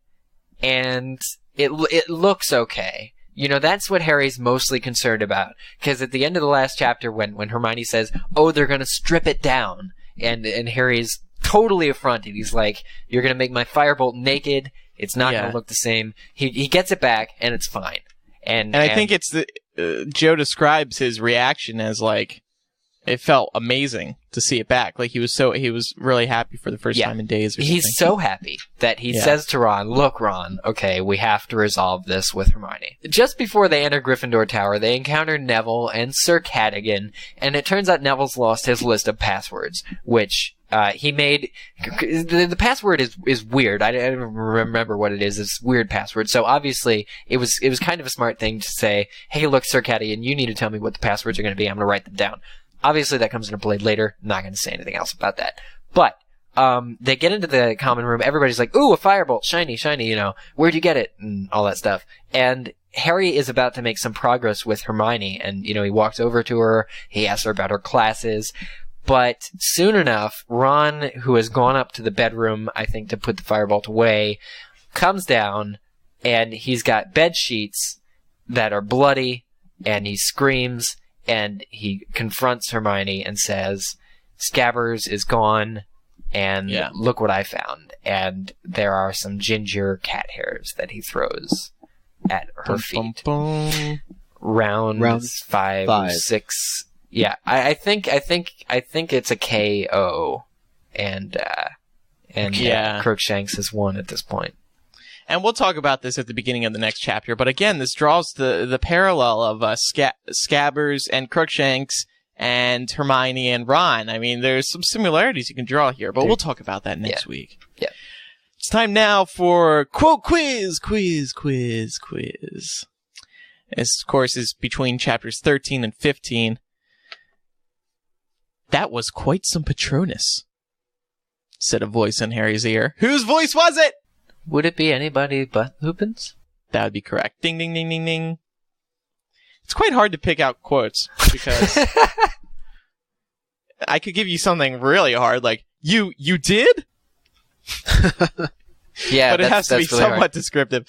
and it looks okay. That's what Harry's mostly concerned about. Because at the end of the last chapter, when Hermione says, "Oh, they're gonna strip it down," and Harry's totally affronted. He's like, "You're gonna make my Firebolt naked. It's not gonna look the same." He gets it back, and it's fine. And I think it's Joe describes his reaction as like, it felt amazing to see it back. Like he was really happy for the first time in days. Or He's so happy that he says to Ron, "Look, Ron, okay, we have to resolve this with Hermione." Just before they enter Gryffindor Tower, they encounter Neville and Sir Cadogan, and it turns out Neville's lost his list of passwords, which he made. The password is weird. I don't remember what it is. It's a weird password. So obviously it was kind of a smart thing to say, "Hey, look, Sir Cadogan, you need to tell me what the passwords are going to be. I'm going to write them down." Obviously, that comes into play later. I'm not going to say anything else about that. But they get into the common room. Everybody's like, "Ooh, a Firebolt, shiny, shiny, where'd you get it?" and all that stuff. And Harry is about to make some progress with Hermione, and, he walks over to her. He asks her about her classes. But soon enough, Ron, who has gone up to the bedroom, I think, to put the Firebolt away, comes down, and he's got bed sheets that are bloody, and he screams. And he confronts Hermione and says, "Scabbers is gone, and look what I found." And there are some ginger cat hairs that he throws at her feet. Round 5, 6. Yeah, I think it's a KO, and Crookshanks has won at this point. And we'll talk about this at the beginning of the next chapter. But again, this draws the parallel of Scabbers and Crookshanks and Hermione and Ron. I mean, there's some similarities you can draw here, but we'll talk about that next week. Yeah. It's time now for quote quiz. This, of course, is between chapters 13 and 15. "That was quite some Patronus," said a voice in Harry's ear. Whose voice was it? Would it be anybody but Lupin's? That would be correct. Ding, ding, ding, ding, ding. It's quite hard to pick out quotes because I could give you something really hard, like, you did? Yeah, but it has to be really somewhat descriptive.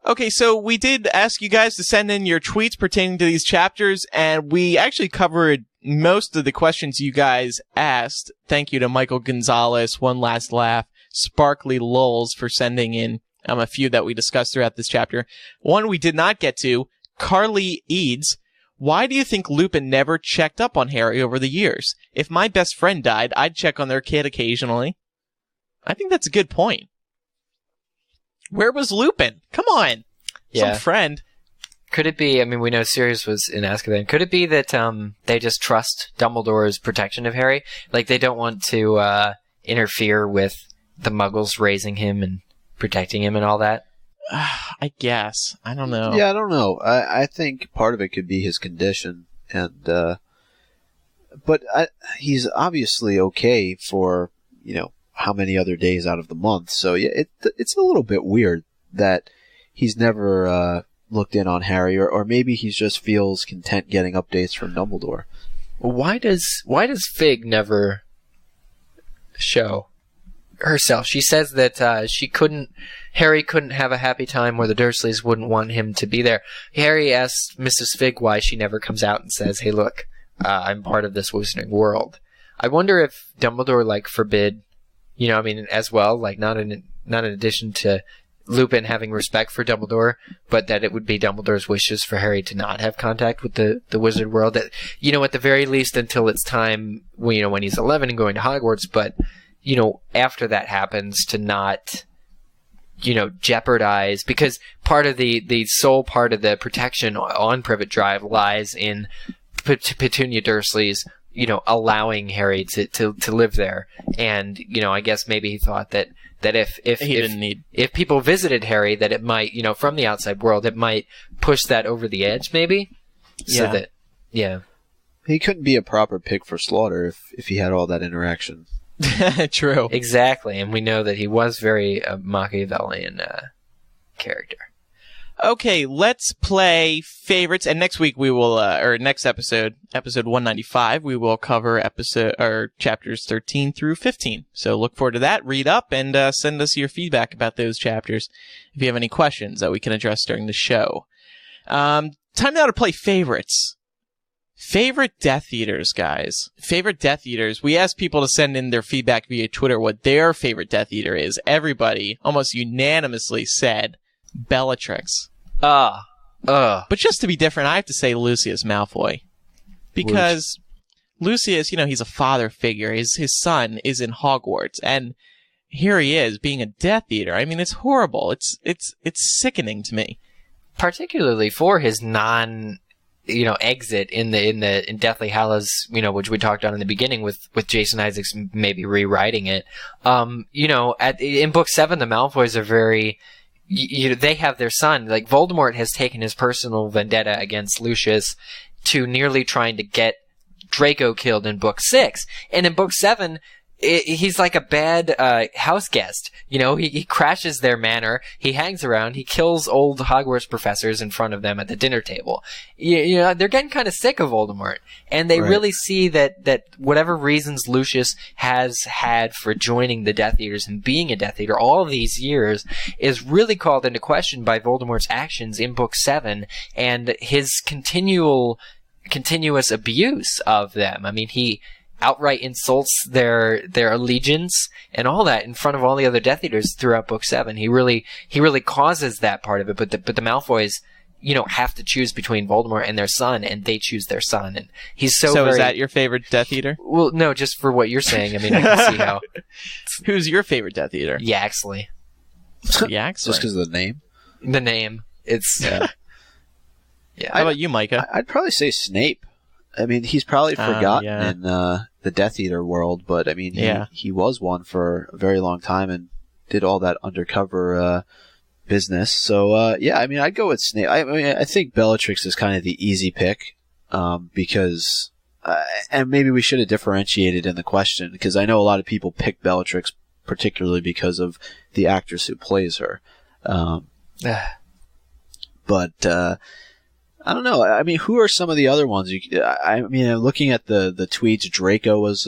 Okay, so we did ask you guys to send in your tweets pertaining to these chapters, and we actually covered most of the questions you guys asked. Thank you to Michael Gonzalez, One Last Laugh, Sparkly Lulz for sending in a few that we discussed throughout this chapter. One we did not get to, Carly Eads. "Why do you think Lupin never checked up on Harry over the years? If my best friend died, I'd check on their kid occasionally." I think that's a good point. Where was Lupin? Come on. Some friend. Could it be, I mean, we know Sirius was in Azkaban. Could it be that they just trust Dumbledore's protection of Harry? Like, they don't want to interfere with the Muggles raising him and protecting him and all that? I guess. I don't know. Yeah, I don't know. I think part of it could be his condition, and but he's obviously okay for, how many other days out of the month. So yeah, it's a little bit weird that he's never looked in on Harry, or maybe he just feels content getting updates from Dumbledore. Why does Fig never show? herself. She says that Harry couldn't have a happy time, or the Dursleys wouldn't want him to be there. Harry asks Mrs. Fig why she never comes out and says, "Hey, look, I'm part of this wizarding world." I wonder if Dumbledore forbid, as well, not in addition to Lupin having respect for Dumbledore, but that it would be Dumbledore's wishes for Harry to not have contact with the wizard world. That, at the very least until it's time, when he's 11 and going to Hogwarts, but, after that happens, to not, jeopardize, because part of the sole part of the protection on Privet Drive lies in Petunia Dursley's, allowing Harry to live there. And, I guess maybe he thought that if people visited Harry, that it might, from the outside world, it might push that over the edge, maybe. So that, yeah. He couldn't be a proper pig for slaughter if he had all that interaction. True. Exactly, and we know that he was very Machiavellian character. Okay, let's play favorites, and next week we will, or next episode 195, we will cover chapters 13 through 15. So look forward to that. Read up and send us your feedback about those chapters if you have any questions that we can address during the show. Time now to play favorites. Favorite Death Eaters, guys. Favorite Death Eaters. We asked people to send in their feedback via Twitter what their favorite Death Eater is. Everybody almost unanimously said Bellatrix. But just to be different, I have to say Lucius Malfoy. Because Lucius, he's a father figure. His son is in Hogwarts, and here he is being a Death Eater. I mean, it's horrible. It's sickening to me. Particularly for his exit in Deathly Hallows, which we talked on in the beginning with Jason Isaacs maybe rewriting it. In book 7, the Malfoys are very, they have their son. Voldemort has taken his personal vendetta against Lucius to nearly trying to get Draco killed in book 6. And in book 7, he's like a bad house guest. He crashes their manor, he hangs around, he kills old Hogwarts professors in front of them at the dinner table. They're getting kind of sick of Voldemort. And they really see that whatever reasons Lucius has had for joining the Death Eaters and being a Death Eater all of these years is really called into question by Voldemort's actions in book 7 and his continuous abuse of them. I mean, he outright insults their allegiance and all that in front of all the other Death Eaters throughout book 7. He really causes that part of it, but the Malfoys, have to choose between Voldemort and their son, and they choose their son, and he's so is that your favorite Death Eater? Well, no, just for what you're saying. I mean, I can see how. Who's your favorite Death Eater? Yaxley. Yaxley. Just because of the name? The name. It's yeah. How about you, Micah? I'd probably say Snape. I mean, he's probably forgotten in the Death Eater world, but I mean, he was one for a very long time and did all that undercover business. So, I mean, I'd go with Snape. I think Bellatrix is kind of the easy pick because, and maybe we should have differentiated in the question because I know a lot of people pick Bellatrix particularly because of the actress who plays her. But I don't know. I mean, who are some of the other ones? I mean, looking at the tweets, Draco was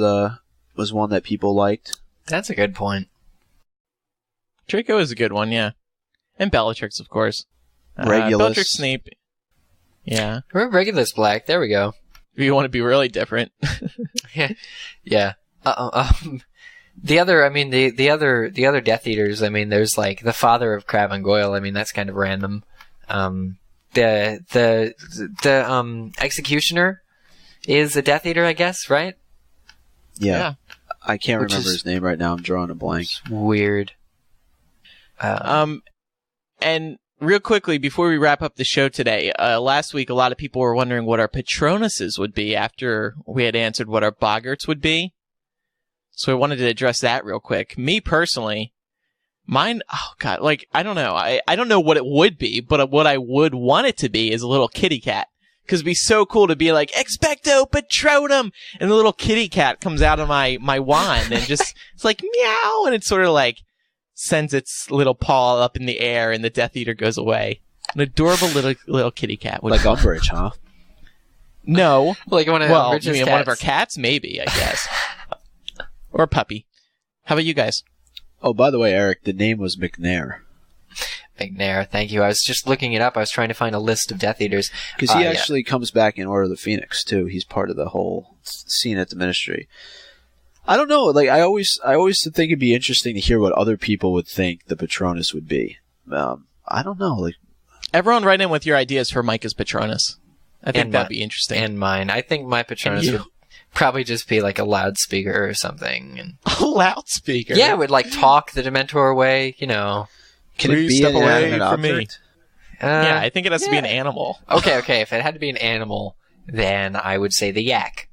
one that people liked. That's a good point. Draco is a good one, yeah. And Bellatrix, of course. Regulus. Bellatrix, Snape. Yeah. Regulus Black. There we go. If you want to be really different. Yeah. The other Death Eaters. I mean, there's the father of Crabbe and Goyle. I mean, that's kind of random. The Executioner is a Death Eater, I guess, right? Yeah. I can't remember his name right now. I'm drawing a blank. Weird. And real quickly, before we wrap up the show today, last week a lot of people were wondering what our Patronuses would be after we had answered what our Boggarts would be. So I wanted to address that real quick. Me personally, mine, oh god, I don't know. I don't know what it would be, but what I would want it to be is a little kitty cat. Because it'd be so cool to be like, Expecto Patronum! And the little kitty cat comes out of my wand and just, it's like, meow! And it sort of sends its little paw up in the air and the Death Eater goes away. An adorable little kitty cat. Like Umbridge, huh? No. Like one of Umbridge's cats? One of our cats? Maybe, I guess. Or a puppy. How about you guys? Oh, by the way, Eric, the name was McNair. McNair, thank you. I was just looking it up. I was trying to find a list of Death Eaters. Because he actually comes back in Order of the Phoenix, too. He's part of the whole scene at the Ministry. I don't know. Like I always think it'd be interesting to hear what other people would think the Patronus would be. I don't know. Like everyone, write in with your ideas for Micah's Patronus. I think that'd be interesting. And mine. I think my Patronus would probably just be like a loudspeaker or something. And a loudspeaker. Yeah, it would like talk the Dementor away. You know. Can Please it be step an away animate from me? object? Yeah, I think it has to be an animal. Okay. If it had to be an animal, then I would say the yak.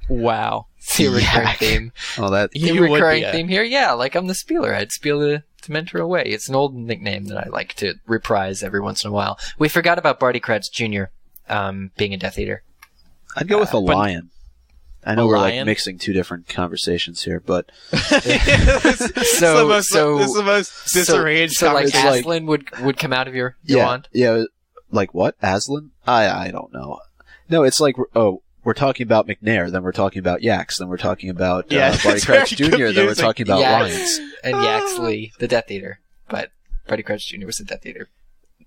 Wow. It's a recurring theme. Oh, that The recurring theme here, yeah. Like I'm the Spieler. I'd spiel the Dementor away. It's an old nickname that I like to reprise every once in a while. We forgot about Barty Crouch Jr. Being a Death Eater. I'd go with a lion. I know we're lion? like mixing two different conversations here, but This is the most disarranged So like conversation. Aslan would come out of your yeah, wand? yeah. Like what? Aslan? I don't know. No, it's like we're talking about McNair, then we're talking about yaks, then we're talking about Barty Crouch Jr., then we're talking about lions. And Yaxley, the Death Eater. But Barty Crouch Jr. was the Death Eater.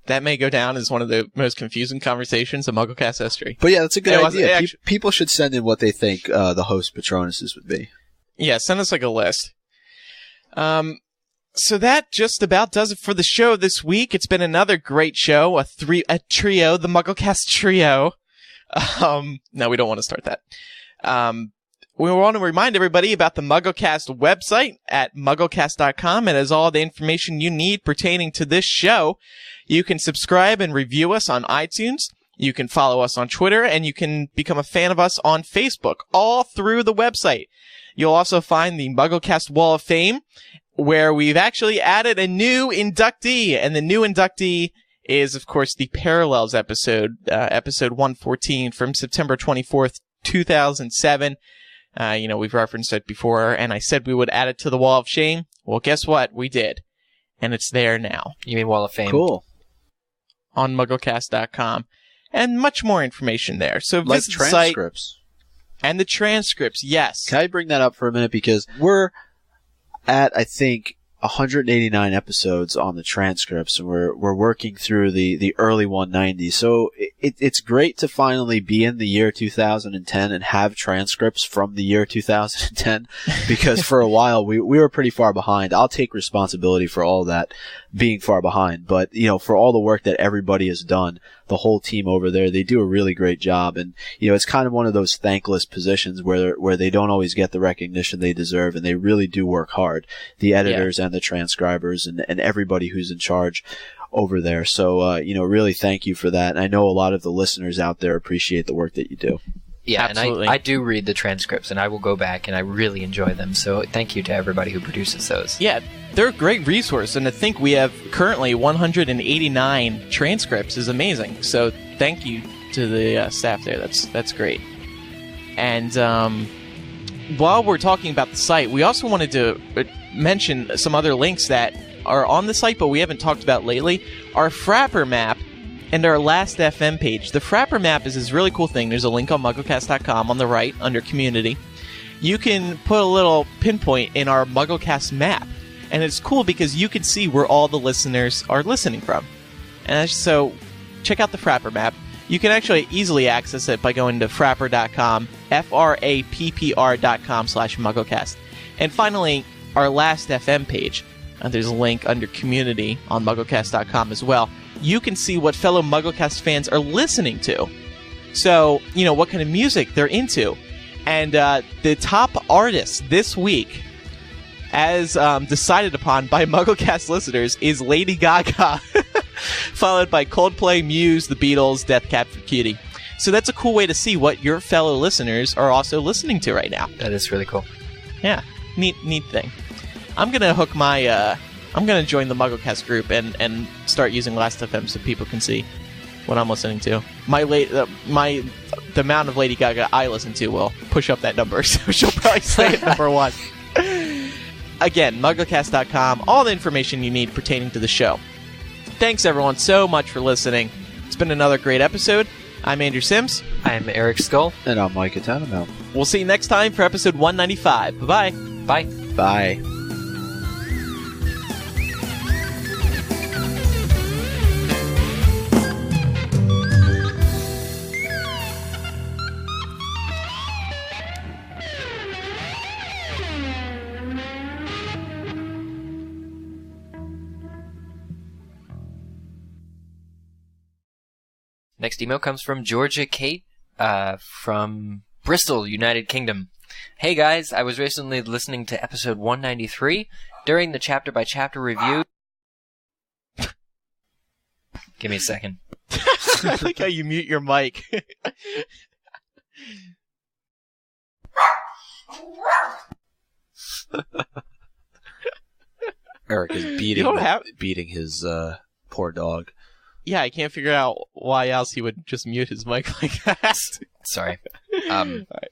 That may go down as one of the most confusing conversations in MuggleCast history. But yeah, that's a good idea. Actually, People should send in what they think the host Patronuses would be. Yeah, send us like a list. So that just about does it for the show this week. It's been another great show, a trio, the MuggleCast trio. No, we don't want to start that. We want to remind everybody about the MuggleCast website at MuggleCast.com. It has all the information you need pertaining to this show. You can subscribe and review us on iTunes. You can follow us on Twitter, and you can become a fan of us on Facebook, all through the website. You'll also find the MuggleCast Wall of Fame, where we've actually added a new inductee, and the new inductee is, of course, the Parallels episode, episode 114 from September 24th, 2007. We've referenced it before, and I said we would add it to the Wall of Shame. Well, guess what? We did. And it's there now. You mean Wall of Fame? Cool. On MuggleCast.com. And much more information there. So Like visit the site. transcripts. And the transcripts, yes. Can I bring that up for a minute? Because we're at, I think, 189 episodes on the transcripts, and we're working through the early 190s. So it's great to finally be in the year 2010 and have transcripts from the year 2010, because for a while we were pretty far behind. I'll take responsibility for all that being far behind, but for all the work that everybody has done, the whole team over there, they do a really great job. And it's kind of one of those thankless positions where they don't always get the recognition they deserve, and they really do work hard, the editors and the transcribers and everybody who's in charge over there. So really thank you for that. And I know a lot of the listeners out there appreciate the work that you do. Yeah, absolutely. And I do read the transcripts, and I will go back, and I really enjoy them. So thank you to everybody who produces those. Yeah, they're a great resource, and to think we have currently 189 transcripts is amazing. So thank you to the staff there. That's great. And while we're talking about the site, we also wanted to mention some other links that are on the site, but we haven't talked about lately. Our Frapper map and our Last FM page. The Frapper map is this really cool thing. There's a link on MuggleCast.com on the right under Community. You can put a little pinpoint in our MuggleCast map, and it's cool because you can see where all the listeners are listening from. And so check out the Frapper map. You can actually easily access it by going to frapper.com, frappr.com/MuggleCast. And finally, our Last FM page. There's a link under Community on MuggleCast.com as well. You can see what fellow MuggleCast fans are listening to. So, what kind of music they're into. And the top artist this week, as decided upon by MuggleCast listeners, is Lady Gaga, followed by Coldplay, Muse, The Beatles, Death Cab for Cutie. So that's a cool way to see what your fellow listeners are also listening to right now. That is really cool. Yeah, neat thing. I'm gonna hook my. I'm gonna join the MuggleCast group and start using Last.fm so people can see what I'm listening to. The amount of Lady Gaga I listen to will push up that number, so she'll probably stay at number one. Again, MuggleCast.com, all the information you need pertaining to the show. Thanks everyone so much for listening. It's been another great episode. I'm Andrew Sims. I'm Eric Skull. And I'm Micah Tannebaum. We'll see you next time for episode 195. Bye-bye. Bye. Bye. Next email comes from Georgia Kate from Bristol, United Kingdom. Hey guys, I was recently listening to episode 193 during the chapter-by-chapter review. Give me a second. I like how you mute your mic. Eric is beating his poor dog. Yeah, I can't figure out why else he would just mute his mic like that. Sorry. All right.